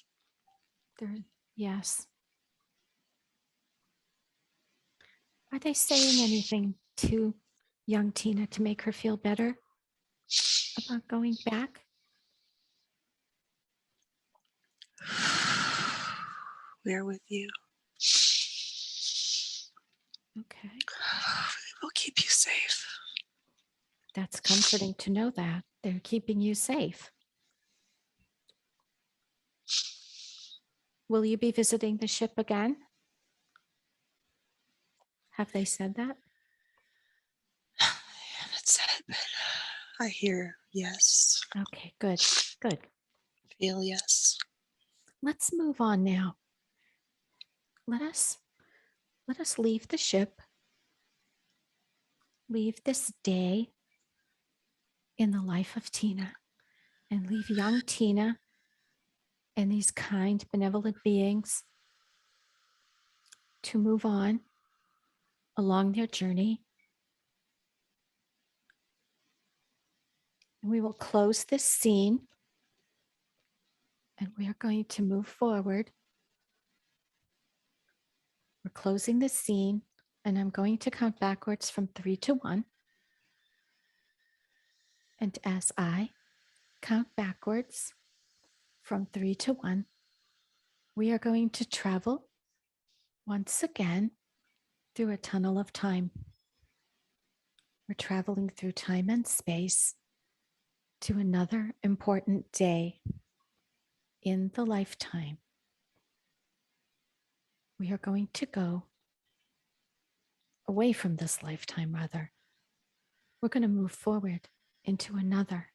Speaker 1: There, yes. Are they saying anything to young Tina to make her feel better about going back?
Speaker 2: We are with you.
Speaker 1: Okay.
Speaker 2: We'll keep you safe.
Speaker 1: That's comforting to know that they're keeping you safe. Will you be visiting the ship again? Have they said that?
Speaker 2: I haven't said, but I hear yes.
Speaker 1: Okay, good, good.
Speaker 2: Feel yes.
Speaker 1: Let's move on now. Let us leave the ship, leave this day in the life of Tina, and leave young Tina and these kind, benevolent beings to move on along their journey. And we will close this scene and we are going to move forward. We're closing the scene and I'm going to count backwards from 3 to 1. And as I count backwards from 3 to 1, we are going to travel once again through a tunnel of time. We're traveling through time and space to another important day in the lifetime. We are going to go away from this lifetime, rather. We're going to move forward into another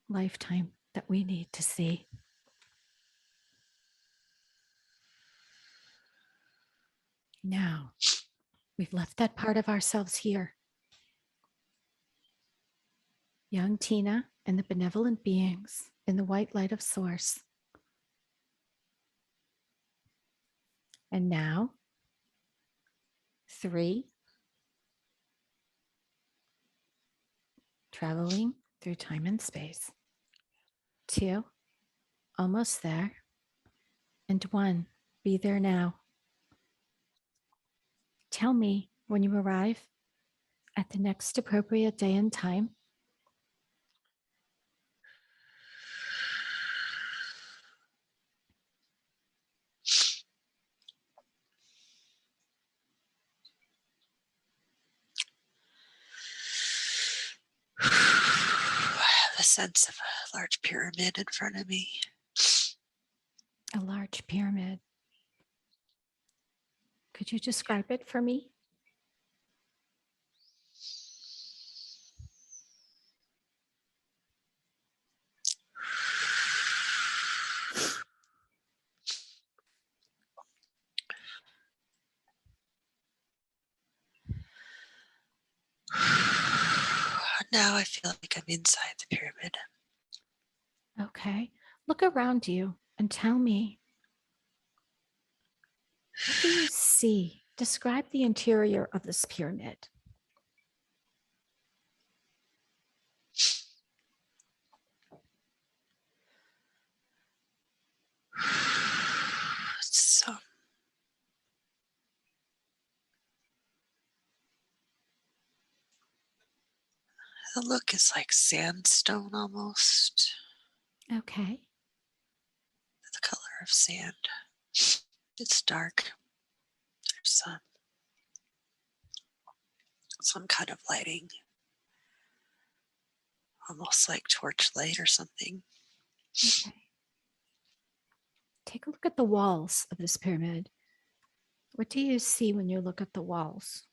Speaker 1: lifetime that we need to see. Now, we've left that part of ourselves here. Young Tina and the benevolent beings in the white light of Source. And now, 3, traveling through time and space. 2, almost there. And 1, be there now. Tell me when you arrive at the next appropriate day and time.
Speaker 2: I have a sense of a large pyramid in front of me.
Speaker 1: A large pyramid. Could you describe it for me?
Speaker 2: Now I feel like I'm inside the pyramid.
Speaker 1: Okay. Look around you and tell me, what do you see? Describe the interior of this pyramid.
Speaker 2: So the look is like sandstone almost.
Speaker 1: Okay.
Speaker 2: The color of sand. It's dark. There's some kind of lighting. Almost like torchlight or something.
Speaker 1: Okay. Take a look at the walls of this pyramid. What do you see when you look at the walls?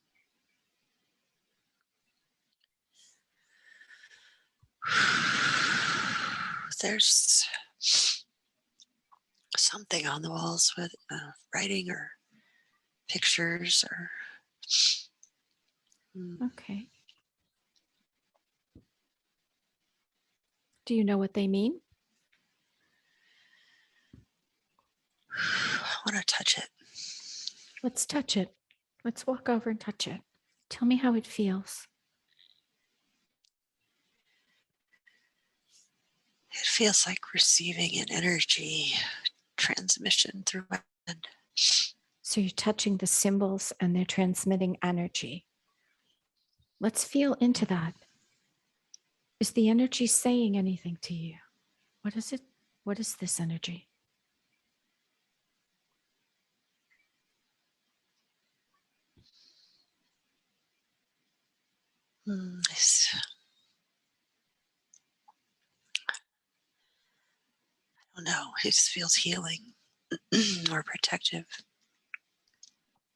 Speaker 2: There's something something on the walls with writing or pictures or.
Speaker 1: Okay. Do you know what they mean?
Speaker 2: I want to touch it.
Speaker 1: Let's touch it. Let's walk over and touch it. Tell me how it feels.
Speaker 2: It feels like receiving an energy transmission through my hand.
Speaker 1: So you're touching the symbols and they're transmitting energy. Let's feel into that. Is the energy saying anything to you? What is it? What is this energy?
Speaker 2: I don't know. It just feels healing or protective.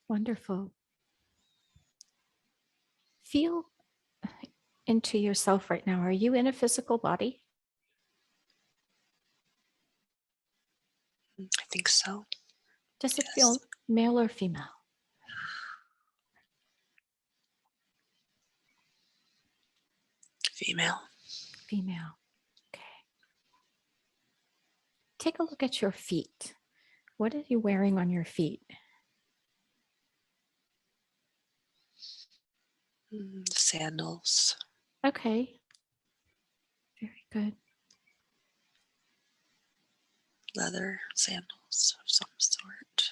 Speaker 1: Wonderful. Feel into yourself right now. Are you in a physical body?
Speaker 2: I think so.
Speaker 1: Does it
Speaker 2: Yes.
Speaker 1: feel male or female?
Speaker 2: Female.
Speaker 1: Female. Okay. Take a look at your feet. What are you wearing on your feet?
Speaker 2: Sandals.
Speaker 1: Okay. Very good.
Speaker 2: Leather sandals of some sort.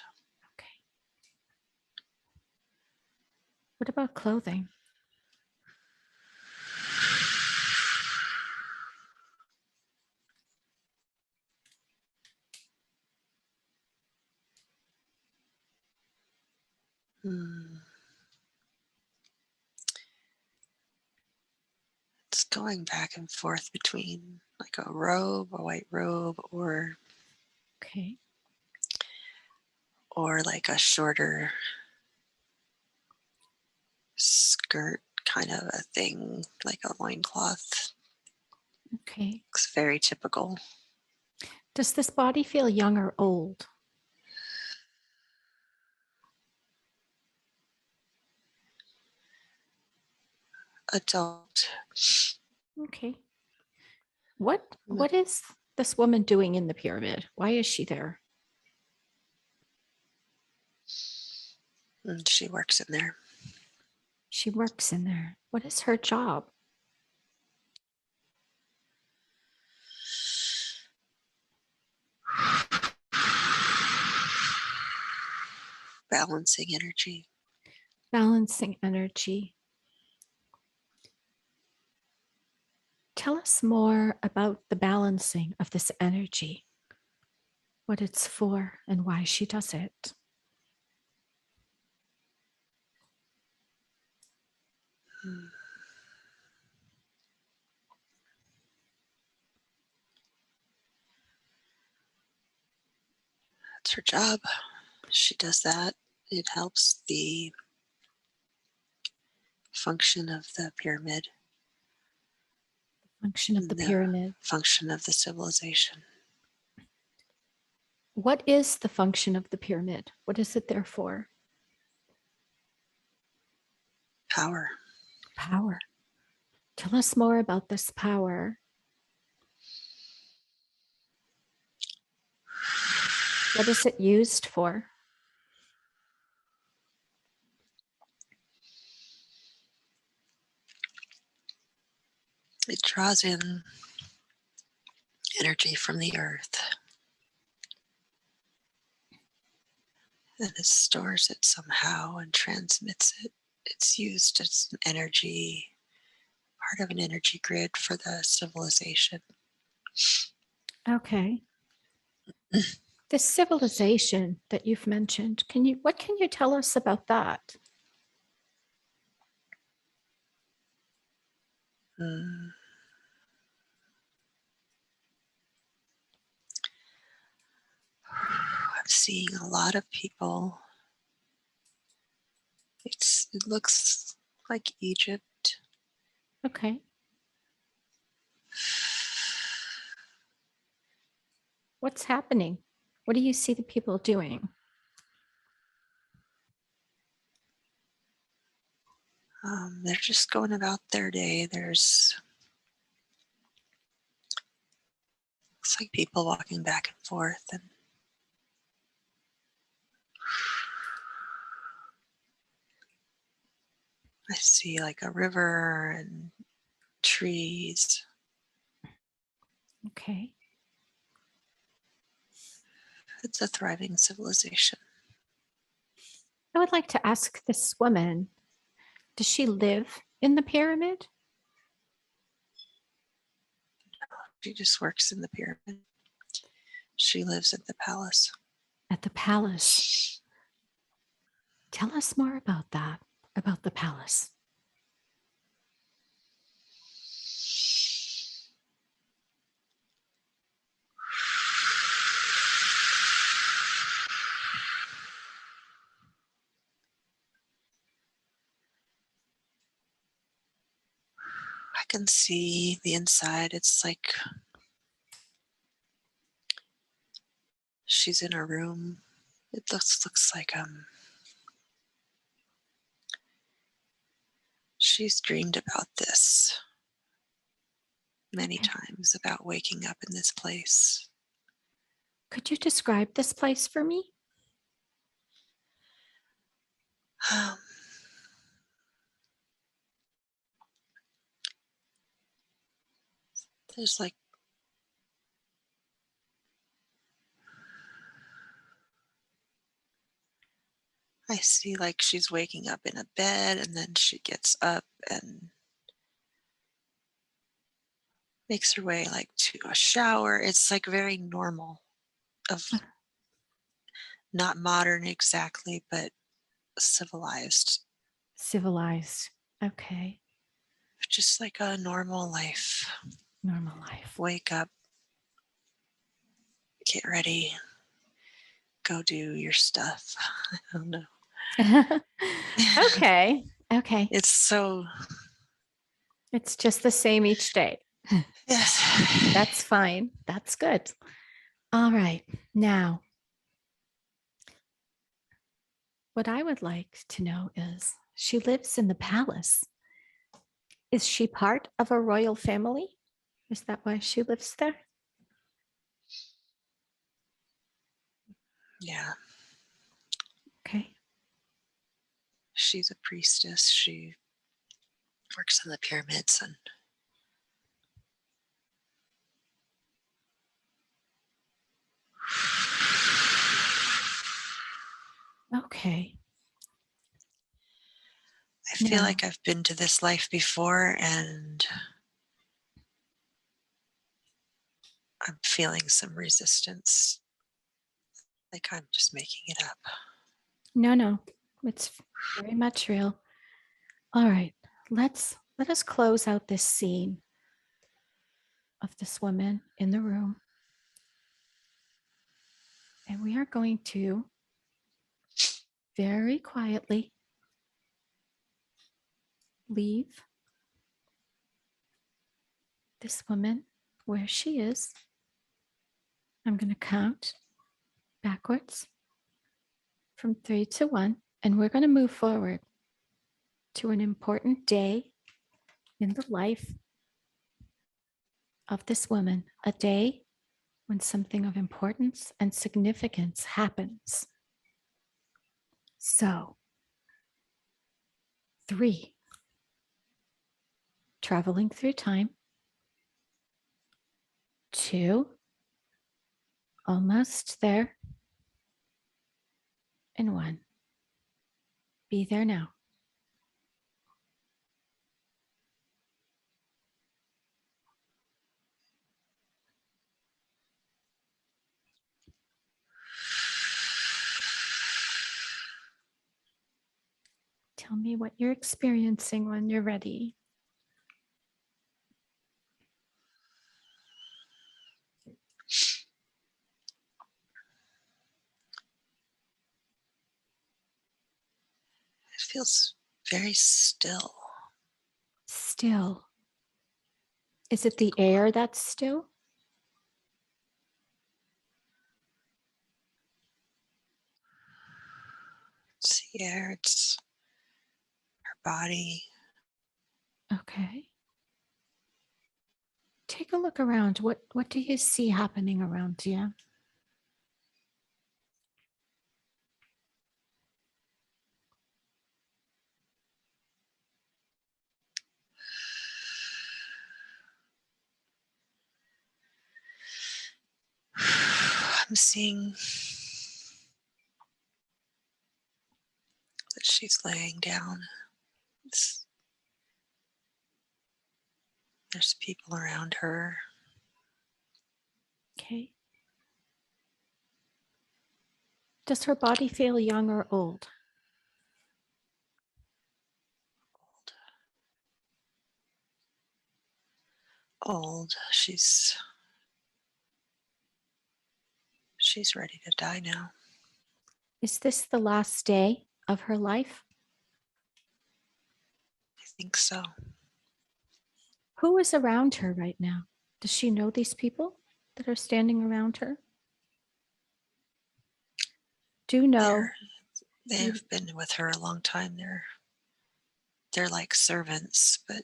Speaker 1: Okay. What about clothing?
Speaker 2: It's going back and forth between like a robe, a white robe,
Speaker 1: Okay.
Speaker 2: or like a shorter skirt kind of a thing, like a loincloth.
Speaker 1: Okay.
Speaker 2: It's very typical.
Speaker 1: Does this body feel young or old?
Speaker 2: Adult.
Speaker 1: Okay. What is this woman doing in the pyramid? Why is she there?
Speaker 2: She works in there.
Speaker 1: She works in there. What is her job?
Speaker 2: Balancing energy.
Speaker 1: Balancing energy. Tell us more about the balancing of this energy, what it's for, and why she does it.
Speaker 2: That's her job. She does that. It helps the function of the pyramid,
Speaker 1: Function of the
Speaker 2: the
Speaker 1: pyramid.
Speaker 2: function of the civilization.
Speaker 1: What is the function of the pyramid? What is it there for?
Speaker 2: Power.
Speaker 1: Power. Tell us more about this power. What is it used for?
Speaker 2: It draws in energy from the earth and it stores it somehow and transmits it. It's used as an energy, part of an energy grid for the civilization.
Speaker 1: Okay. This civilization that you've mentioned, what can you tell us about that?
Speaker 2: I'm seeing a lot of people. It looks like Egypt.
Speaker 1: Okay. What's happening? What do you see the people doing?
Speaker 2: They're just going about their day. Looks like people walking back and forth, and I see like a river and trees.
Speaker 1: Okay.
Speaker 2: It's a thriving civilization.
Speaker 1: I would like to ask this woman, does she live in the pyramid?
Speaker 2: She just works in the pyramid. She lives at the palace.
Speaker 1: At the palace. Tell us more about that, about the palace.
Speaker 2: I can see the inside. It's like she's in a room. It looks like she's dreamed about this many times, about waking up in this place.
Speaker 1: Could you describe this place for me?
Speaker 2: Um, there's like I see like she's waking up in a bed, and then she gets up and makes her way like to a shower. It's like very normal, of not modern exactly, but civilized.
Speaker 1: Civilized. Okay.
Speaker 2: Just like a normal life.
Speaker 1: Normal life.
Speaker 2: Wake up, get ready, go do your stuff. I don't know.
Speaker 1: Okay. Okay.
Speaker 2: It's so,
Speaker 1: It's just the same each day.
Speaker 2: yes.
Speaker 1: That's fine. That's good. All right. Now, what I would like to know is she lives in the palace. Is she part of a royal family? Is that why she lives there?
Speaker 2: Yeah.
Speaker 1: Okay.
Speaker 2: She's a priestess. She works in the pyramids, and
Speaker 1: Okay.
Speaker 2: I feel
Speaker 1: Now,
Speaker 2: like I've been to this life before, and I'm feeling some resistance. Like I'm just making it up.
Speaker 1: no, it's very much real. All right. Let us close out this scene of this woman in the room. And we are going to very quietly leave this woman where she is. I'm going to count backwards from 3 to 1, and we're going to move forward to an important day in the life of this woman, a day when something of importance and significance happens. So, 3, traveling through time. 2, almost there. And 1, be there now. Tell me what you're experiencing when you're ready.
Speaker 2: It feels very still.
Speaker 1: Still. Is it the air that's still?
Speaker 2: the air, it's her body.
Speaker 1: Okay. Take a look around. What do you see happening around you?
Speaker 2: I'm seeing that she's laying down. There's people around her.
Speaker 1: Okay. Does her body feel young or old?
Speaker 2: Old. She's ready to die now.
Speaker 1: Is this the last day of her life?
Speaker 2: I think so.
Speaker 1: Who is around her right now? Does she know these people that are standing around her? Do know.
Speaker 2: They've been with her a long time. They're like servants, but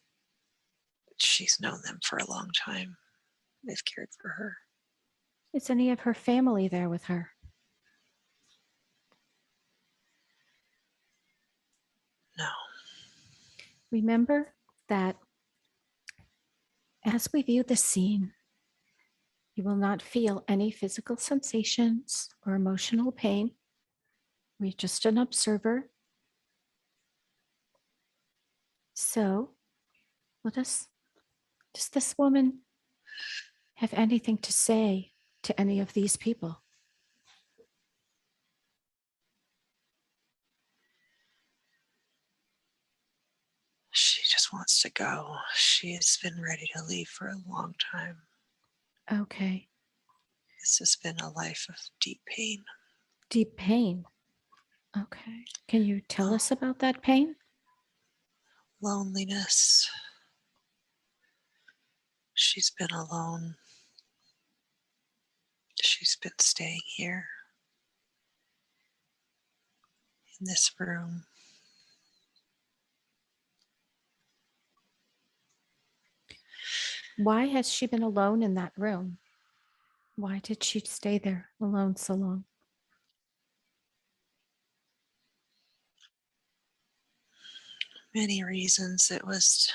Speaker 2: she's known them for a long time. They've cared for her.
Speaker 1: Is any of her family there with her?
Speaker 2: No.
Speaker 1: Remember that as we view the scene, you will not feel any physical sensations or emotional pain. We're just an observer. So, does this woman have anything to say to any of these people?
Speaker 2: She just wants to go. She's been ready to leave for a long time.
Speaker 1: Okay.
Speaker 2: This has been a life of deep pain.
Speaker 1: Deep pain. Okay. Can you tell us about that pain?
Speaker 2: Loneliness. She's been alone. She's been staying here in this room.
Speaker 1: Why has she been alone in that room? Why did she stay there alone so long?
Speaker 2: Many reasons. It was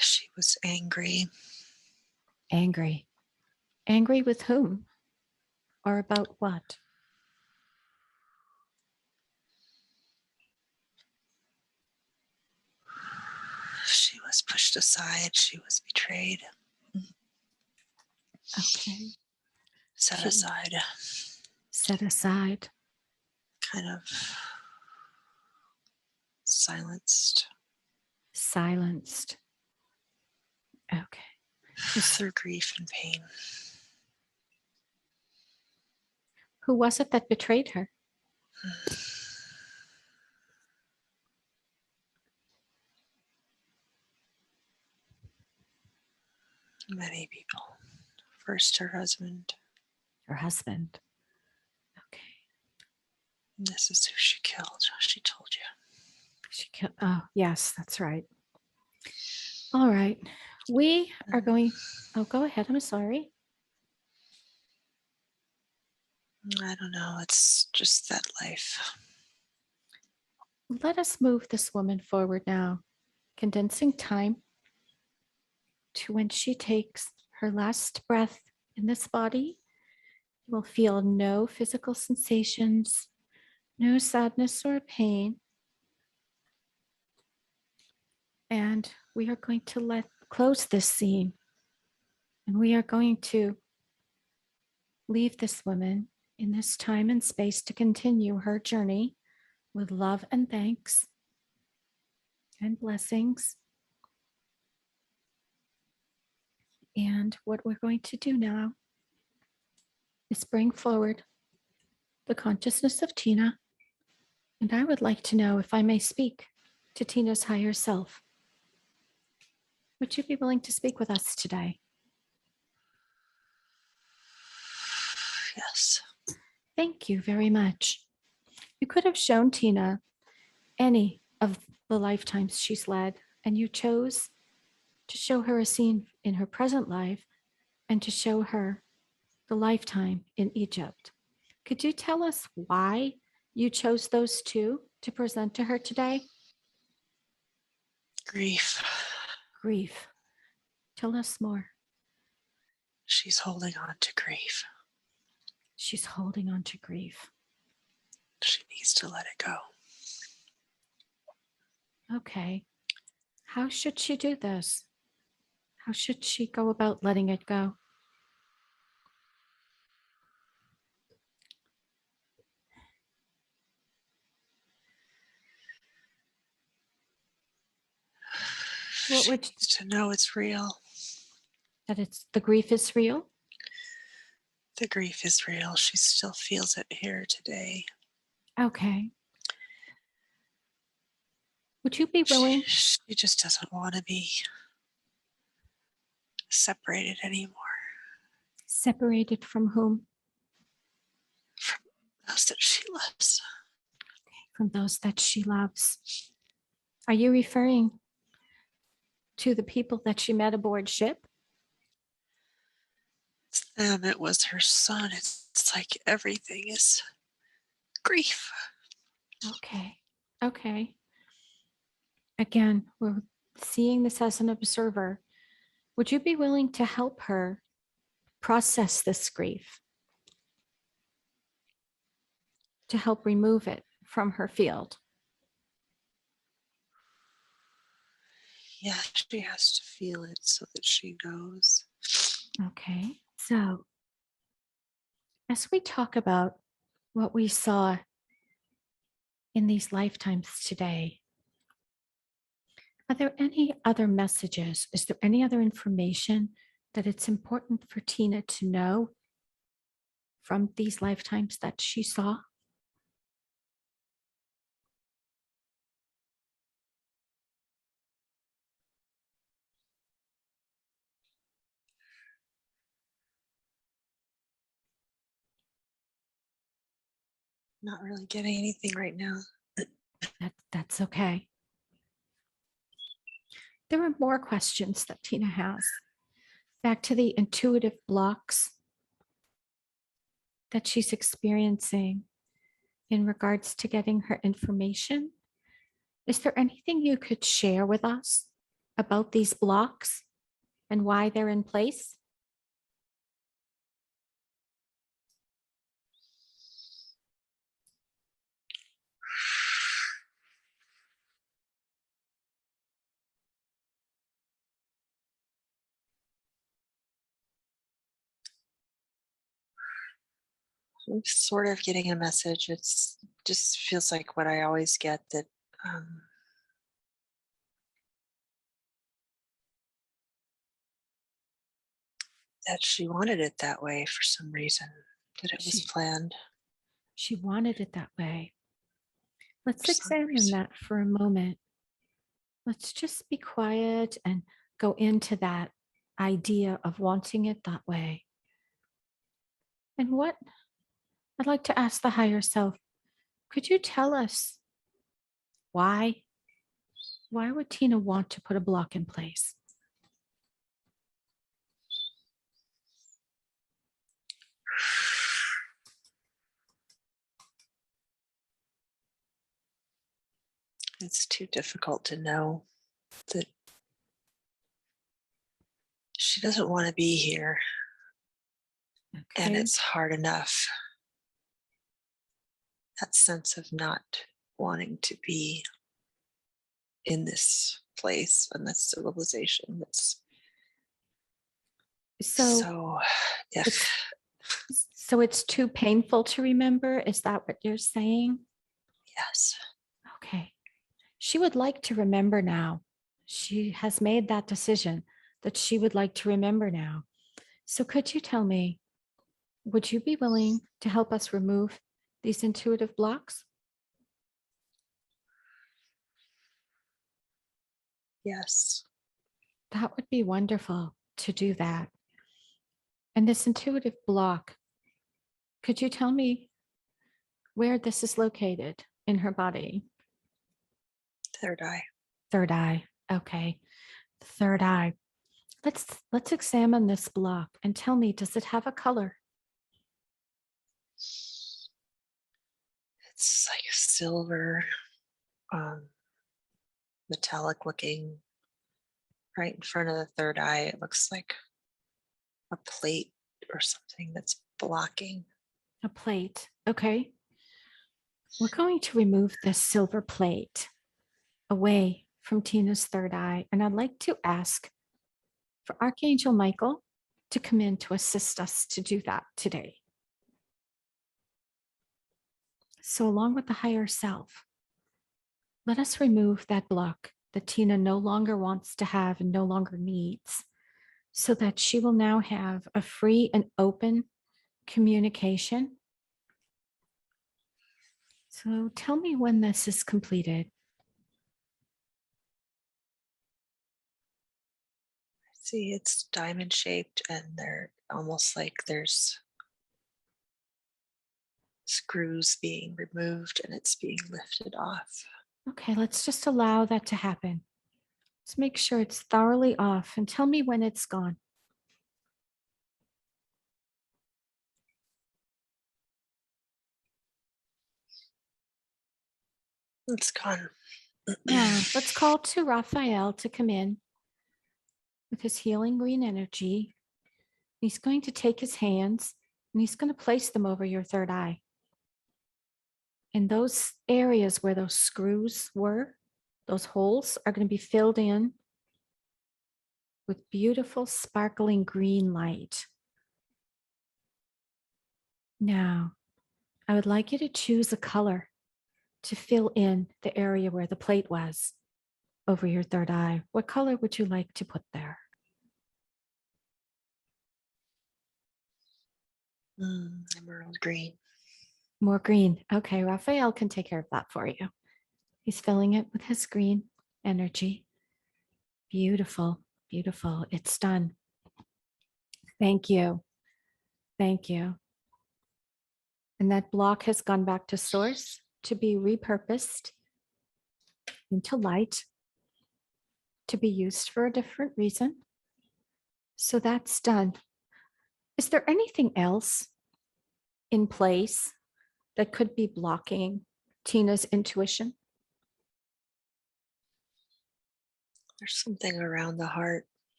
Speaker 2: she was angry.
Speaker 1: Angry. Angry with whom? Or about what?
Speaker 2: She was pushed aside. She was betrayed.
Speaker 1: Okay.
Speaker 2: Set aside.
Speaker 1: Set aside.
Speaker 2: Kind of silenced.
Speaker 1: Silenced. Okay.
Speaker 2: Through grief and pain.
Speaker 1: Who was it that betrayed her?
Speaker 2: Many people. First, her husband.
Speaker 1: Her husband. Okay.
Speaker 2: And this is who she killed. She told you.
Speaker 1: She killed. Oh, yes, that's right. All right. We are going. Oh, go ahead. I'm sorry.
Speaker 2: I don't know. It's just that life.
Speaker 1: Let us move this woman forward now, condensing time to when she takes her last breath in this body. You will feel no physical sensations, no sadness or pain. And we are going to close this scene. And we are going to leave this woman in this time and space to continue her journey with love and thanks and blessings. And what we're going to do now is bring forward the consciousness of Tina. And I would like to know if I may speak to Tina's higher self. Would you be willing to speak with us today?
Speaker 2: Yes.
Speaker 1: Thank you very much. You could have shown Tina any of the lifetimes she's led, and you chose to show her a scene in her present life and to show her the lifetime in Egypt. Could you tell us why you chose those two to present to her today?
Speaker 2: Grief.
Speaker 1: Grief. Tell us more.
Speaker 2: She's holding on to grief.
Speaker 1: She's holding on to grief.
Speaker 2: She needs to let it go.
Speaker 1: Okay. How should she do this? How should she go about letting it go? What
Speaker 2: She
Speaker 1: would
Speaker 2: needs to know it's real.
Speaker 1: that it's the grief is real?
Speaker 2: The grief is real. She still feels it here today.
Speaker 1: Okay. Would you be willing?
Speaker 2: She just doesn't want to be separated anymore
Speaker 1: Separated from whom?
Speaker 2: from those that she loves.
Speaker 1: From those that she loves. Are you referring to the people that she met aboard ship?
Speaker 2: It's them. It was her son. It's like everything is grief.
Speaker 1: Okay. Okay. Again, we're seeing this as an observer. Would you be willing to help her process this grief? To help remove it from her field?
Speaker 2: Yeah, she has to feel it so that she knows.
Speaker 1: Okay. So, as we talk about what we saw in these lifetimes today, are there any other messages? Is there any other information that it's important for Tina to know from these lifetimes that she saw?
Speaker 2: Not really getting anything right now.
Speaker 1: That's okay. There are more questions that Tina has. Back to the intuitive blocks that she's experiencing in regards to getting her information. Is there anything you could share with us about these blocks and why they're in place?
Speaker 2: I'm sort of getting a message. It's just feels like what I always get, that um, that she wanted it that way for some reason, that it was
Speaker 1: She
Speaker 2: planned
Speaker 1: she wanted it that way. Let's
Speaker 2: for some
Speaker 1: examine
Speaker 2: reason.
Speaker 1: that for a moment. Let's just be quiet and go into that idea of wanting it that way. And what I'd like to ask the higher self, could you tell us why? Why would Tina want to put a block in place?
Speaker 2: It's too difficult to know that she doesn't want to be here, and
Speaker 1: Okay.
Speaker 2: it's hard enough. That sense of not wanting to be in this place and this civilization that's
Speaker 1: So
Speaker 2: so, yeah.
Speaker 1: it's it's too painful to remember. Is that what you're saying?
Speaker 2: Yes.
Speaker 1: Okay. She would like to remember now. She has made that decision that she would like to remember now. So could you tell me, would you be willing to help us remove these intuitive blocks?
Speaker 2: Yes.
Speaker 1: That would be wonderful to do that. And this intuitive block, could you tell me where this is located in her body?
Speaker 2: Third eye.
Speaker 1: Third eye. Okay. Third eye. Let's examine this block and tell me, does it have a color?
Speaker 2: It's like a silver, um, metallic looking. Right in front of the third eye, it looks like a plate or something that's blocking.
Speaker 1: A plate. Okay. We're going to remove this silver plate away from Tina's third eye. And I'd like to ask for Archangel Michael to come in to assist us to do that today. So, along with the higher self, let us remove that block that Tina no longer wants to have and no longer needs, so that she will now have a free and open communication. So, tell me when this is completed.
Speaker 2: See, it's diamond shaped and they're almost like there's screws being removed and it's being lifted off.
Speaker 1: Okay, let's just allow that to happen. Let's make sure it's thoroughly off and tell me when it's gone.
Speaker 2: It's gone.
Speaker 1: Now, let's call to Raphael to come in with his healing green energy. He's going to take his hands and he's going to place them over your third eye. And those areas where those screws were, those holes are going to be filled in with beautiful, sparkling green light. Now, I would like you to choose a color to fill in the area where the plate was over your third eye. What color would you like to put there?
Speaker 2: Emerald green.
Speaker 1: More green. Okay, Raphael can take care of that for you. He's filling it with his green energy. Beautiful, beautiful. It's done. Thank you. Thank you. And that block has gone back to source to be repurposed into light to be used for a different reason. So that's done. Is there anything else in place that could be blocking Tina's intuition?
Speaker 2: There's something around the heart,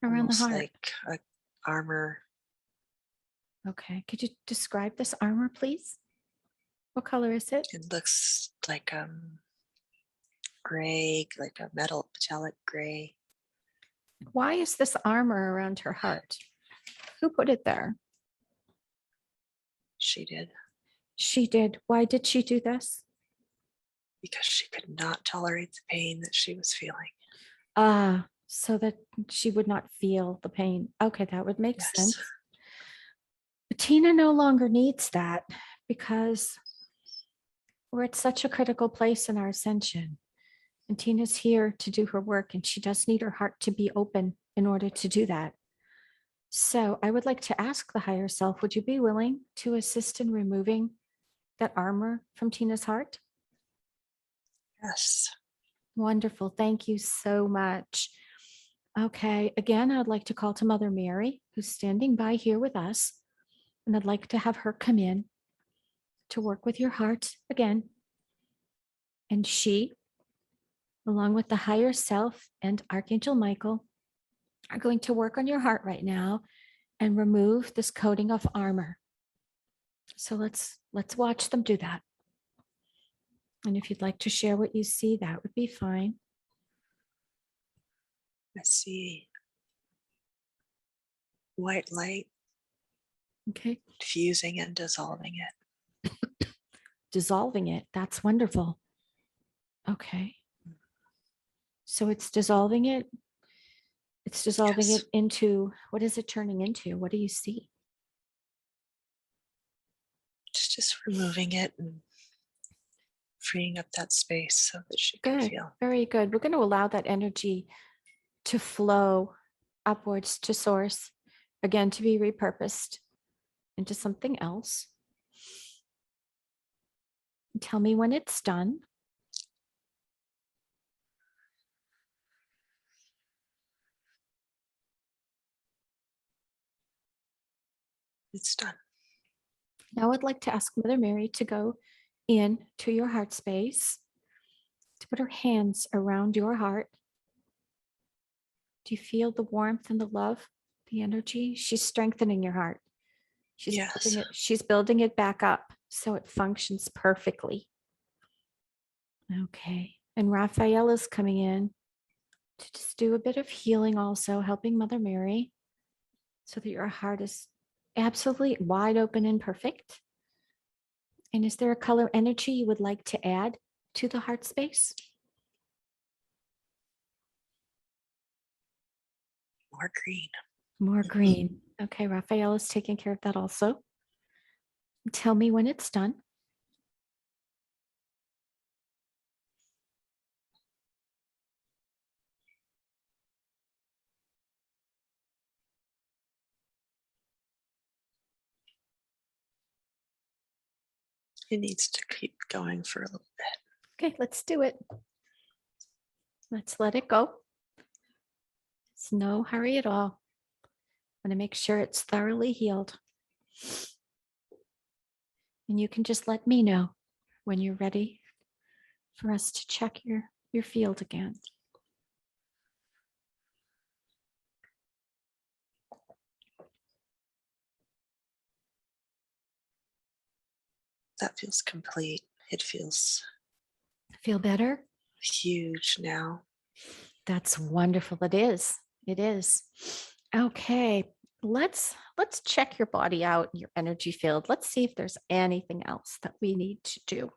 Speaker 1: Around the
Speaker 2: almost
Speaker 1: heart.
Speaker 2: like a armor.
Speaker 1: Okay. Could you describe this armor, please? What color is it?
Speaker 2: It looks like gray, like a metallic gray.
Speaker 1: Why is this armor around her heart? Who put it there?
Speaker 2: She did
Speaker 1: She did. Why did she do this?
Speaker 2: because she could not tolerate the pain that she was feeling.
Speaker 1: Ah, so that she would not feel the pain. Okay, that would make
Speaker 2: Yes.
Speaker 1: sense. But Tina no longer needs that because we're at such a critical place in our ascension. And Tina's here to do her work, and she does need her heart to be open in order to do that. So I would like to ask the higher self, would you be willing to assist in removing that armor from Tina's heart?
Speaker 2: Yes.
Speaker 1: Wonderful. Thank you so much. Okay. Again, I'd like to call to Mother Mary, who's standing by here with us. And I'd like to have her come in to work with your heart again. And she, along with the higher self and Archangel Michael, are going to work on your heart right now and remove this coating of armor. So let's watch them do that. And if you'd like to share what you see, that would be fine.
Speaker 2: I see white light
Speaker 1: Okay.
Speaker 2: diffusing and dissolving it.
Speaker 1: Dissolving it. That's wonderful. Okay. So it's dissolving it. It's dissolving
Speaker 2: Yes.
Speaker 1: it into, what is it turning into? What do you see?
Speaker 2: Just removing it and freeing up that space so that she can
Speaker 1: Good.
Speaker 2: feel.
Speaker 1: Very good. We're going to allow that energy to flow upwards to source, again, to be repurposed into something else. Tell me when it's done.
Speaker 2: It's done.
Speaker 1: Now I'd like to ask Mother Mary to go in to your heart space, to put her hands around your heart. Do you feel the warmth and the love, the energy? She's strengthening your heart.
Speaker 2: Yes.
Speaker 1: She's building it back up so it functions perfectly. Okay. And Raphael is coming in to just do a bit of healing also, helping Mother Mary so that your heart is absolutely wide open and perfect. And is there a color energy you would like to add to the heart space?
Speaker 2: More green.
Speaker 1: More green. Okay, Raphael is taking care of that also. Tell me when it's done.
Speaker 2: It needs to keep going for a little bit.
Speaker 1: Okay, let's do it. Let's let it go. It's no hurry at all. I want to make sure it's thoroughly healed. And you can just let me know when you're ready for us to check your field again.
Speaker 2: That feels complete. It feels
Speaker 1: Feel better?
Speaker 2: huge now.
Speaker 1: That's wonderful. It is. It is. Okay. Let's check your body out, your energy field. Let's see if there's anything else that we need to do.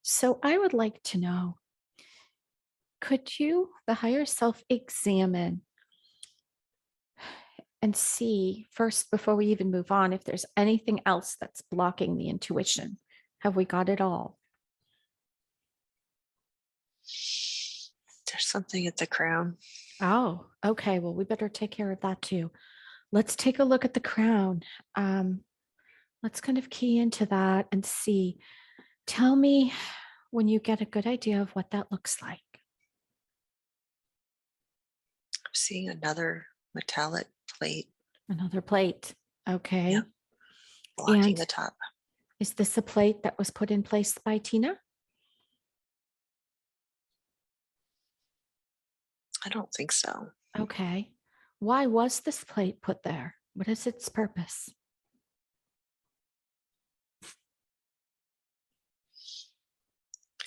Speaker 1: So I would like to know, could you, the higher self, examine and see first, before we even move on, if there's anything else that's blocking the intuition? Have we got it all?
Speaker 2: There's something at the crown.
Speaker 1: Oh, okay. Well, we better take care of that too. Let's take a look at the crown. Let's kind of key into that and see. Tell me when you get a good idea of what that looks like.
Speaker 2: I'm seeing another metallic plate.
Speaker 1: Another plate. Okay.
Speaker 2: Yep. Blocking
Speaker 1: And
Speaker 2: the top.
Speaker 1: is this a plate that was put in place by Tina?
Speaker 2: I don't think so.
Speaker 1: Okay. Why was this plate put there? What is its purpose?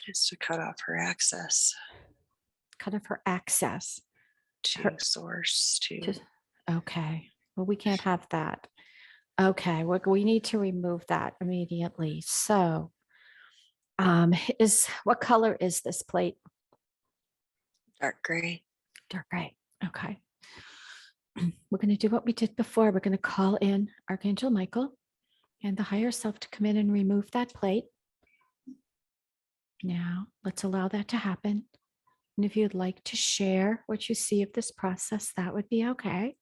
Speaker 2: It is to cut off her access
Speaker 1: Kind of her access.
Speaker 2: to
Speaker 1: Her,
Speaker 2: source, to
Speaker 1: okay. Well, we can't have that. Okay. We need to remove that immediately. So, what color is this plate?
Speaker 2: dark gray.
Speaker 1: Dark gray. Okay. We're going to do what we did before. We're going to call in Archangel Michael and the higher self to come in and remove that plate. Now, let's allow that to happen. And if you'd like to share what you see of this process, that would be okay.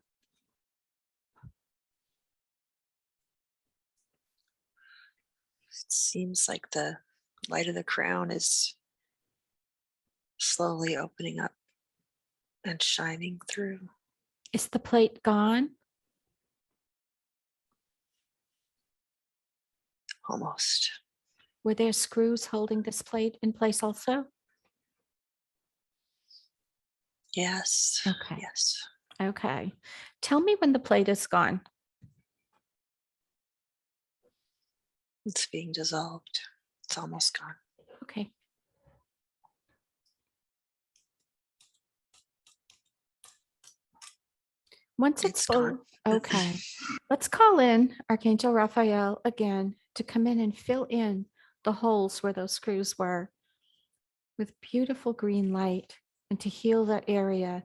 Speaker 2: It seems like the light of the crown is slowly opening up and shining through.
Speaker 1: Is the plate gone?
Speaker 2: Almost.
Speaker 1: Were there screws holding this plate in place also?
Speaker 2: Yes.
Speaker 1: Okay.
Speaker 2: Yes.
Speaker 1: Okay. Tell me when the plate is gone.
Speaker 2: It's being dissolved. It's almost gone.
Speaker 1: Okay. Once it's
Speaker 2: gone.
Speaker 1: full, okay. Let's call in Archangel Raphael again to come in and fill in the holes where those screws were with beautiful green light and to heal that area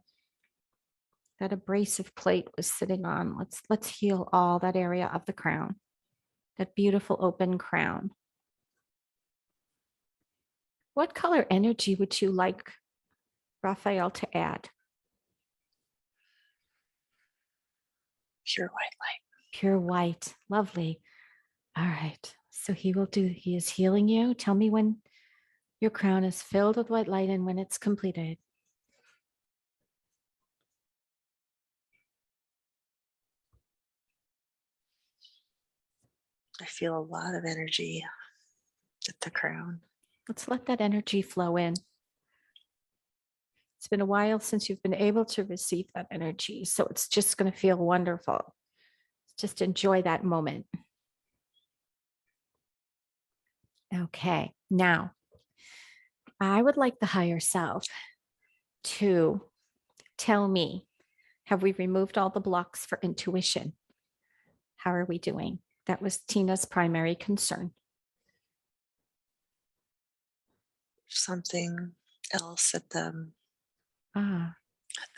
Speaker 1: that abrasive plate was sitting on. Let's heal all that area of the crown, that beautiful open crown. What color energy would you like Raphael to add?
Speaker 2: Pure white light.
Speaker 1: Pure white. Lovely. All right. So he is healing you. Tell me when your crown is filled with white light and when it's completed.
Speaker 2: I feel a lot of energy at the crown.
Speaker 1: Let's let that energy flow in. It's been a while since you've been able to receive that energy. So it's just going to feel wonderful. Just enjoy that moment. Okay. Now, I would like the higher self to tell me, have we removed all the blocks for intuition? How are we doing? That was Tina's primary concern.
Speaker 2: Something else at the
Speaker 1: Ah,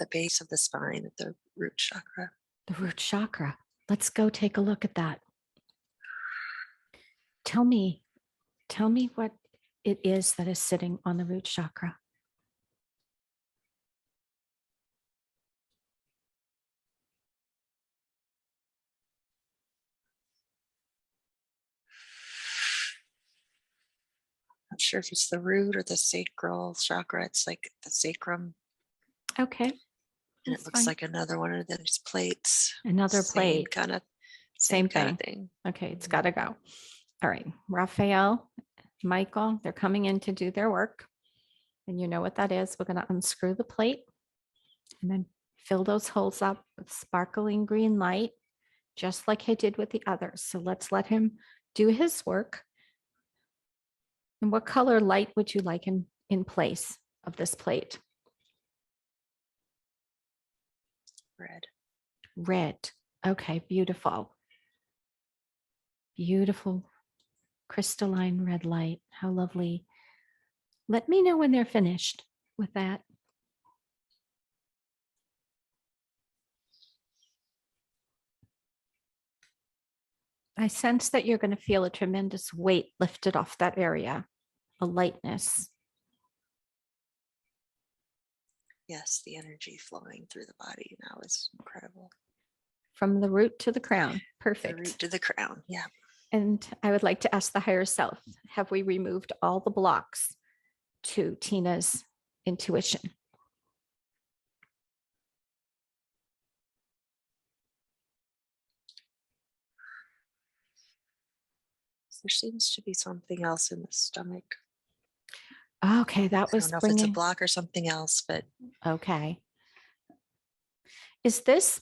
Speaker 2: base of the spine, at the root chakra.
Speaker 1: the root chakra. Let's go take a look at that. Tell me what it is that is sitting on the root chakra.
Speaker 2: Not sure if it's the root or the sacral chakra. It's like the sacrum.
Speaker 1: Okay.
Speaker 2: And
Speaker 1: That's
Speaker 2: it looks
Speaker 1: fine.
Speaker 2: like another one of those plates.
Speaker 1: Another
Speaker 2: Same
Speaker 1: plate.
Speaker 2: kind of
Speaker 1: Same
Speaker 2: kind of
Speaker 1: thing.
Speaker 2: thing.
Speaker 1: Okay, it's got to go. All right. Raphael, Michael, they're coming in to do their work. And you know what that is. We're going to unscrew the plate and then fill those holes up with sparkling green light, just like he did with the others. So let's let him do his work. And what color light would you like in place of this plate?
Speaker 2: Red.
Speaker 1: Red. Okay, beautiful. Beautiful crystalline red light. How lovely. Let me know when they're finished with that. I sense that you're going to feel a tremendous weight lifted off that area, a lightness.
Speaker 2: Yes, the energy flowing through the body now is incredible.
Speaker 1: From the root to the crown. Perfect.
Speaker 2: The root to the crown. Yeah.
Speaker 1: And I would like to ask the higher self, have we removed all the blocks to Tina's intuition?
Speaker 2: There seems to be something else in the stomach.
Speaker 1: Okay, that
Speaker 2: I don't
Speaker 1: was
Speaker 2: know if it's a
Speaker 1: bringing.
Speaker 2: block or something else, but
Speaker 1: Okay. Is this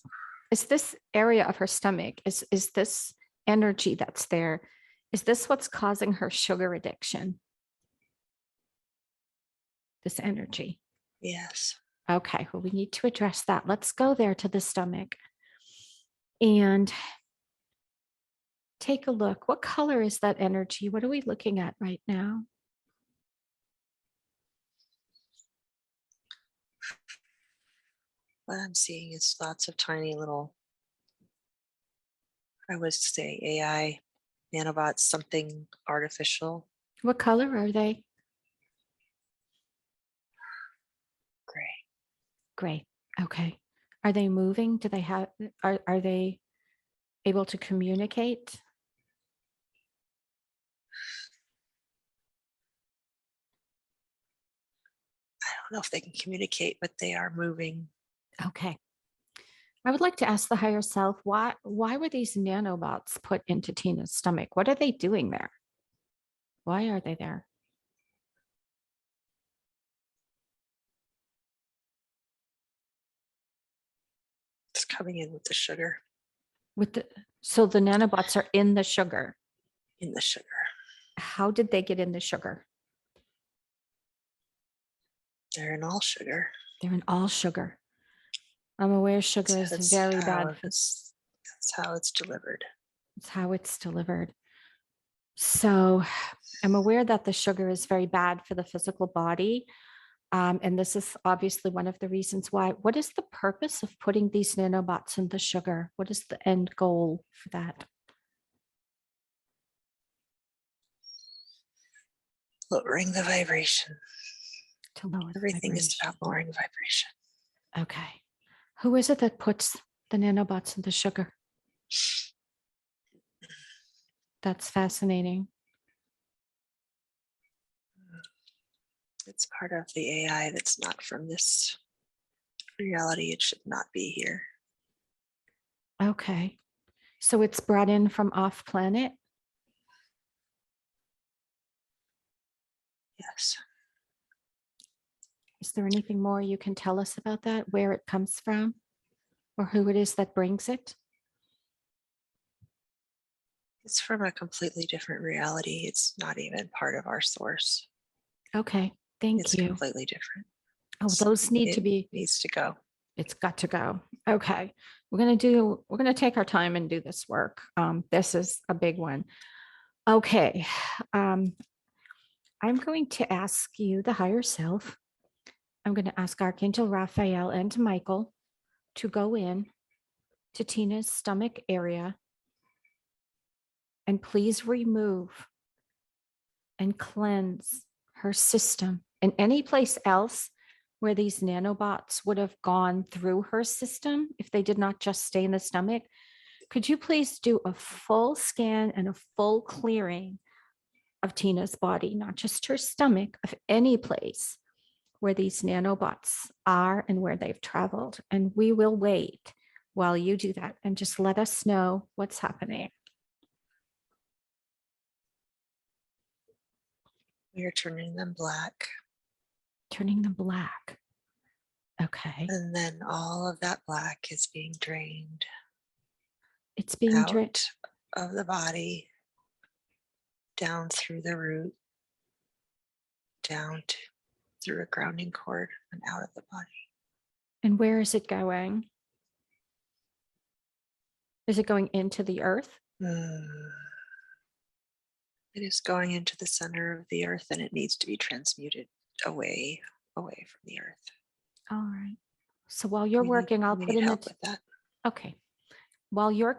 Speaker 1: area of her stomach, is this energy that's there, is this what's causing her sugar addiction? This energy.
Speaker 2: yes.
Speaker 1: Okay, well, we need to address that. Let's go there to the stomach and take a look. What color is that energy? What are we looking at right now?
Speaker 2: What I'm seeing is lots of tiny little, I would say AI nanobots, something artificial.
Speaker 1: What color are they?
Speaker 2: Gray.
Speaker 1: Gray. Okay. Are they moving? Do they have, are they able to communicate?
Speaker 2: I don't know if they can communicate, but they are moving.
Speaker 1: Okay. I would like to ask the higher self, why were these nanobots put into Tina's stomach? What are they doing there? Why are they there?
Speaker 2: It's coming in with the sugar.
Speaker 1: So the nanobots are in the sugar.
Speaker 2: In the sugar.
Speaker 1: How did they get in the sugar?
Speaker 2: They're in all sugar.
Speaker 1: They're in all sugar. I'm aware sugar is very bad.
Speaker 2: That's how it's delivered.
Speaker 1: It's how it's delivered. So I'm aware that the sugar is very bad for the physical body. And this is obviously one of the reasons why. What is the purpose of putting these nanobots in the sugar? What is the end goal for that?
Speaker 2: Lowering the vibration.
Speaker 1: To lower the
Speaker 2: Everything is
Speaker 1: vibration.
Speaker 2: about lowering vibration.
Speaker 1: Okay. Who is it that puts the nanobots and the sugar. That's fascinating.
Speaker 2: It's part of the AI that's not from this reality. It should not be here.
Speaker 1: Okay. So it's brought in from off planet?
Speaker 2: Yes.
Speaker 1: Is there anything more you can tell us about that? Where it comes from or who it is that brings it?
Speaker 2: It's from a completely different reality. It's not even part of our source.
Speaker 1: Okay. Thank
Speaker 2: It's
Speaker 1: you.
Speaker 2: completely different.
Speaker 1: Oh, those need to
Speaker 2: It
Speaker 1: be,
Speaker 2: needs to go.
Speaker 1: it's got to go. Okay. We're going to take our time and do this work. This is a big one. Okay. I'm going to ask you, the higher self, I'm going to ask Archangel Raphael and Michael to go in to Tina's stomach area and please remove and cleanse her system and any place else where these nanobots would have gone through her system if they did not just stay in the stomach. Could you please do a full scan and a full clearing of Tina's body, not just her stomach, of any place where these nanobots are and where they've traveled? And we will wait while you do that and just let us know what's happening.
Speaker 2: We are turning them black.
Speaker 1: Turning them black. Okay.
Speaker 2: And then all of that black is being drained
Speaker 1: It's being drained.
Speaker 2: out of the body, down through the root, down through a grounding cord and out of the body.
Speaker 1: And where is it going? Is it going into the earth?
Speaker 2: It is going into the center of the earth and it needs to be transmuted away from the earth.
Speaker 1: All right. So while you're working, I'll
Speaker 2: we
Speaker 1: put
Speaker 2: need
Speaker 1: in
Speaker 2: help
Speaker 1: the,
Speaker 2: with that.
Speaker 1: okay. While you're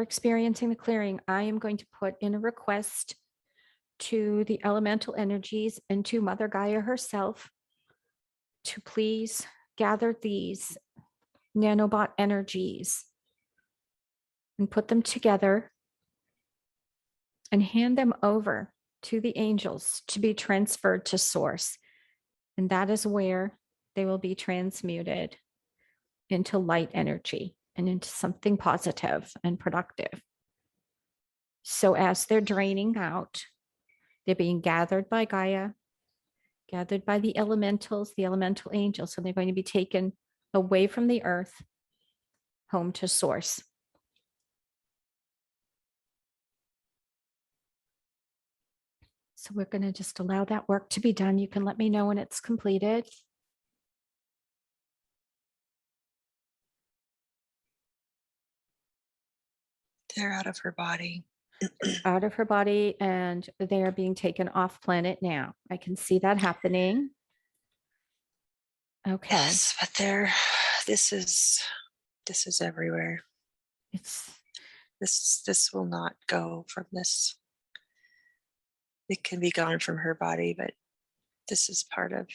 Speaker 1: experiencing the clearing, I am going to put in a request to the elemental energies and to Mother Gaia herself to please gather these nanobot energies and put them together and hand them over to the angels to be transferred to source. And that is where they will be transmuted into light energy and into something positive and productive. So as they're draining out, they're being gathered by Gaia, gathered by the elementals, the elemental angels. So they're going to be taken away from the earth, home to source. So we're going to just allow that work to be done. You can let me know when it's completed.
Speaker 2: They're out of her body.
Speaker 1: Out of her body, and they are being taken off planet now. I can see that happening. Okay.
Speaker 2: Yes, but this is everywhere. This will not go from this. It can be gone from her body, but this is part of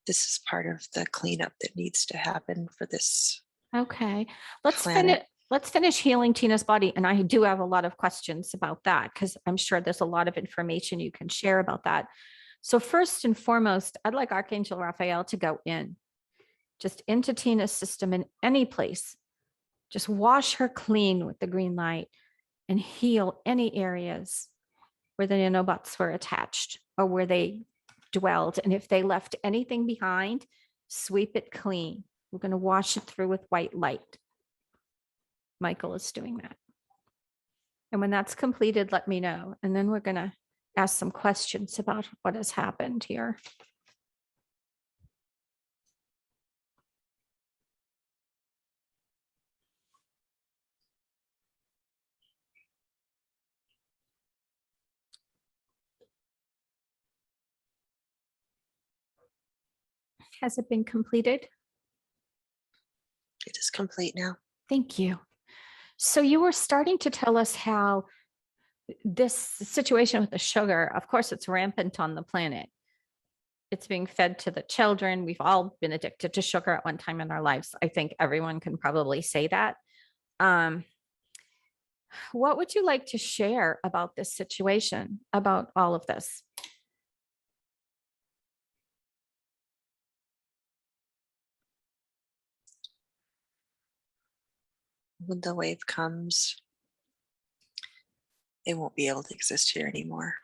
Speaker 2: the cleanup that needs to happen for this.
Speaker 1: Okay. Let's
Speaker 2: planet.
Speaker 1: finish healing Tina's body. And I do have a lot of questions about that because I'm sure there's a lot of information you can share about that. So first and foremost, I'd like Archangel Raphael to go in, just into Tina's system in any place. Just wash her clean with the green light and heal any areas where the nanobots were attached or where they dwelled. And if they left anything behind, sweep it clean. We're going to wash it through with white light. Michael is doing that. And when that's completed, let me know. And then we're going to ask some questions about what has happened here. Has it been completed?
Speaker 2: It is complete now.
Speaker 1: Thank you. So you were starting to tell us how this situation with the sugar, of course, it's rampant on the planet. it's being fed to the children. We've all been addicted to sugar at one time in our lives. I think everyone can probably say that. Um, what would you like to share about this situation, about all of this?
Speaker 2: When the wave comes, it won't be able to exist here anymore.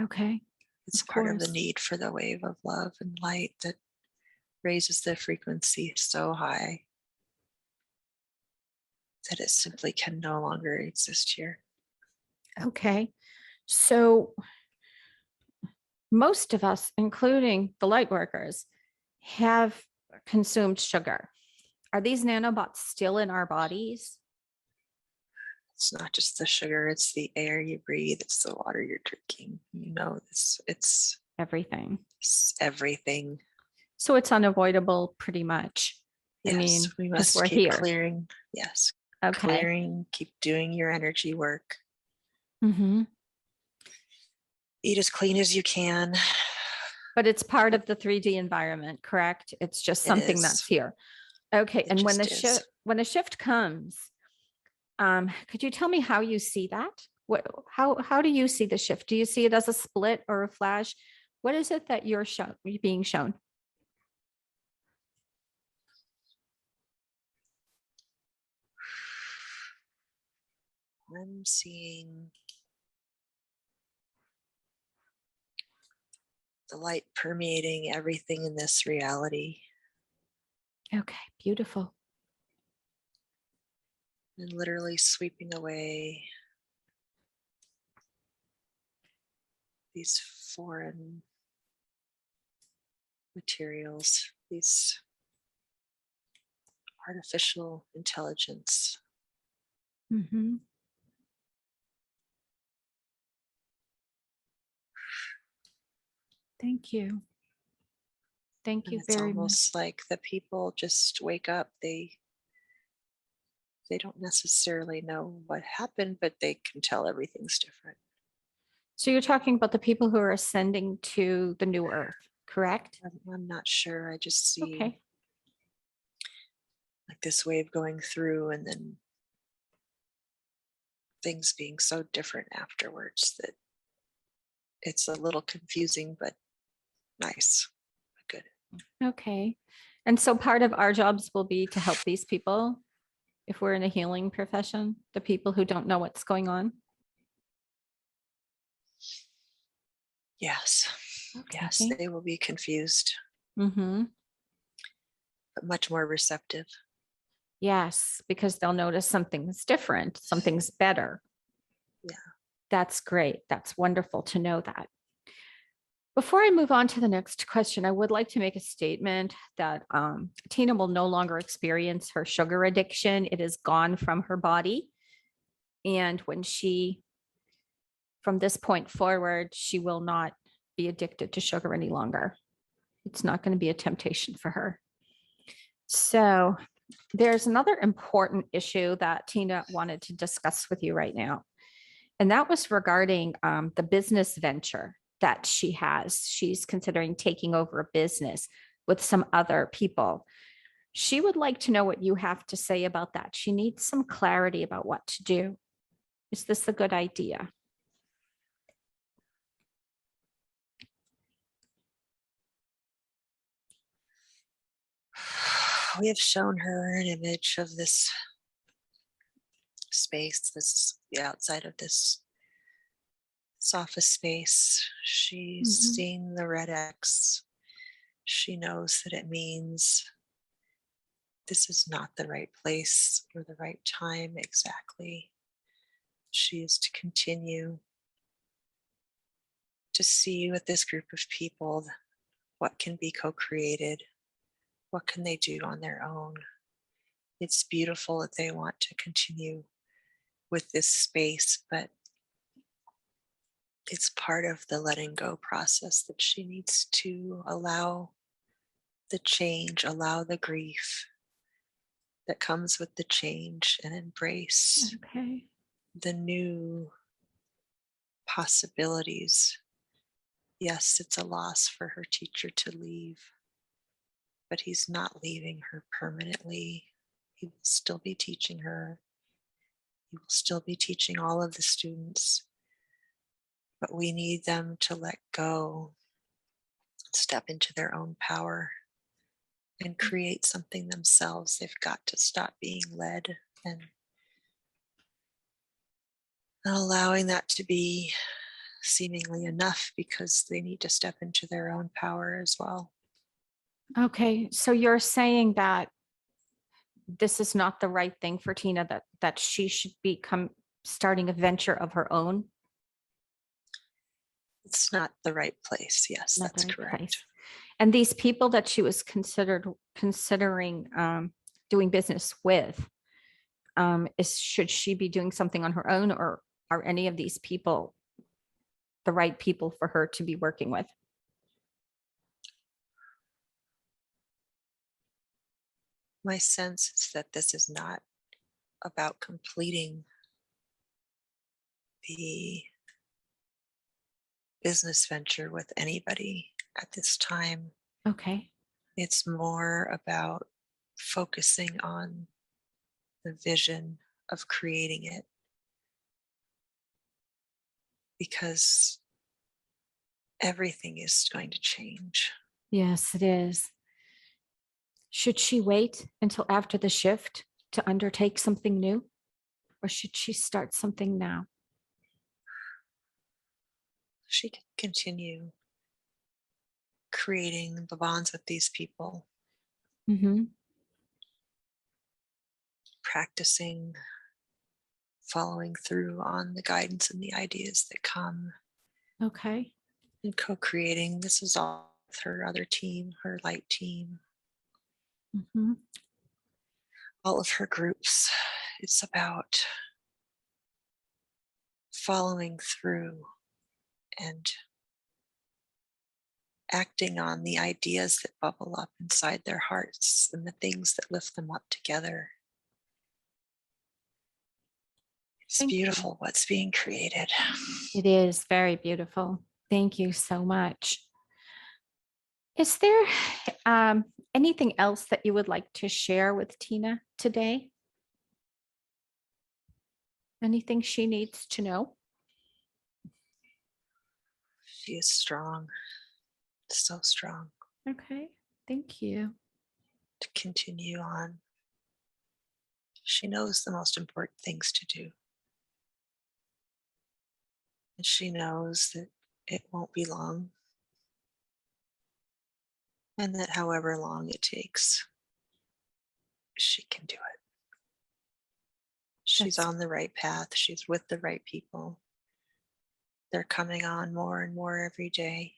Speaker 1: Okay.
Speaker 2: It's
Speaker 1: Of
Speaker 2: part of the
Speaker 1: course.
Speaker 2: need for the wave of love and light that raises the frequency so high that it simply can no longer exist here.
Speaker 1: Okay. So most of us, including the light workers, have consumed sugar. Are these nanobots still in our bodies?
Speaker 2: It's not just the sugar, it's the air you breathe, it's the water you're drinking. You know,
Speaker 1: Everything.
Speaker 2: it's everything.
Speaker 1: So it's unavoidable pretty much. I
Speaker 2: Yes,
Speaker 1: mean,
Speaker 2: we
Speaker 1: because
Speaker 2: must
Speaker 1: we're
Speaker 2: keep
Speaker 1: here.
Speaker 2: clearing. Yes,
Speaker 1: Okay.
Speaker 2: clearing, keep doing your energy work.
Speaker 1: Mm-hmm.
Speaker 2: Eat as clean as you can.
Speaker 1: But it's part of the 3D environment, correct? It's just
Speaker 2: It
Speaker 1: something that's
Speaker 2: is.
Speaker 1: here. Okay.
Speaker 2: It
Speaker 1: And
Speaker 2: just is.
Speaker 1: when the shift comes, could you tell me how you see that? How do you see the shift? Do you see it as a split or a flash? What is it that you're being shown?
Speaker 2: I'm seeing the light permeating everything in this reality
Speaker 1: Okay, beautiful.
Speaker 2: and literally sweeping away these foreign materials, these artificial intelligence.
Speaker 1: Mm-hmm. Thank you. Thank
Speaker 2: And
Speaker 1: you
Speaker 2: it's
Speaker 1: very much.
Speaker 2: almost like the people just wake up. They don't necessarily know what happened, but they can tell everything's different.
Speaker 1: So you're talking about the people who are ascending to the new earth, correct?
Speaker 2: I'm not sure. I just see
Speaker 1: Okay.
Speaker 2: like this wave going through and then things being so different afterwards that it's a little confusing, but nice, but good.
Speaker 1: Okay. And so part of our jobs will be to help these people if we're in a healing profession, the people who don't know what's going on.
Speaker 2: Yes,
Speaker 1: Okay.
Speaker 2: yes, they will be confused,
Speaker 1: Mm-hmm.
Speaker 2: but much more receptive.
Speaker 1: Yes, because they'll notice something's different, something's better.
Speaker 2: Yeah.
Speaker 1: That's great. That's wonderful to know that. Before I move on to the next question, I would like to make a statement that Tina will no longer experience her sugar addiction. It is gone from her body. And from this point forward, she will not be addicted to sugar any longer. It's not going to be a temptation for her. So there's another important issue that Tina wanted to discuss with you right now. And that was regarding the business venture that she has. She's considering taking over a business with some other people. She would like to know what you have to say about that. She needs some clarity about what to do. Is this a good idea?
Speaker 2: We have shown her an image of this space, the outside of this office space. She's
Speaker 1: Mhm.
Speaker 2: seeing the red X. She knows that it means this is not the right place or the right time exactly. She is to continue to see with this group of people what can be co-created, what can they do on their own. It's beautiful that they want to continue with this space, but it's part of the letting go process that she needs to allow the change, allow the grief that comes with the change, and embrace
Speaker 1: Okay.
Speaker 2: the new possibilities, Yes, it's a loss for her teacher to leave, but he's not leaving her permanently. He will still be teaching her. He will still be teaching all of the students, but we need them to let go, step into their own power, and create something themselves. They've got to stop being led and not allowing that to be seemingly enough, because they need to step into their own power as well.
Speaker 1: Okay, so you're saying that this is not the right thing for Tina, that she should become starting a venture of her own,
Speaker 2: It's not the right place. Yes,
Speaker 1: not the
Speaker 2: that's
Speaker 1: right
Speaker 2: correct.
Speaker 1: place. And these people that she was considering doing business with, should she be doing something on her own, or are any of these people the right people for her to be working with?
Speaker 2: My sense is that this is not about completing the business venture with anybody at this time.
Speaker 1: Okay.
Speaker 2: It's more about focusing on the vision of creating it, because everything is going to change.
Speaker 1: Yes, it is. Should she wait until after the shift to undertake something new, or should she start something now?
Speaker 2: She can continue creating the bonds with these people,
Speaker 1: Mm-hmm.
Speaker 2: practicing following through on the guidance and the ideas that come,
Speaker 1: Okay.
Speaker 2: and co-creating. This is all with her other team, her light team,
Speaker 1: Mm-hmm.
Speaker 2: all of her groups. It's about following through and acting on the ideas that bubble up inside their hearts and the things that lift them up together. It's
Speaker 1: Thank you.
Speaker 2: beautiful what's being created.
Speaker 1: It is very beautiful. Thank you so much. Is there anything else that you would like to share with Tina today? Anything she needs to know?
Speaker 2: She is strong, so strong,
Speaker 1: Okay. Thank you.
Speaker 2: to continue on. She knows the most important things to do. And she knows that it won't be long, and that however long it takes, she can do it. She's
Speaker 1: That's
Speaker 2: on the right path. She's with the right people. They're coming on more and more every day.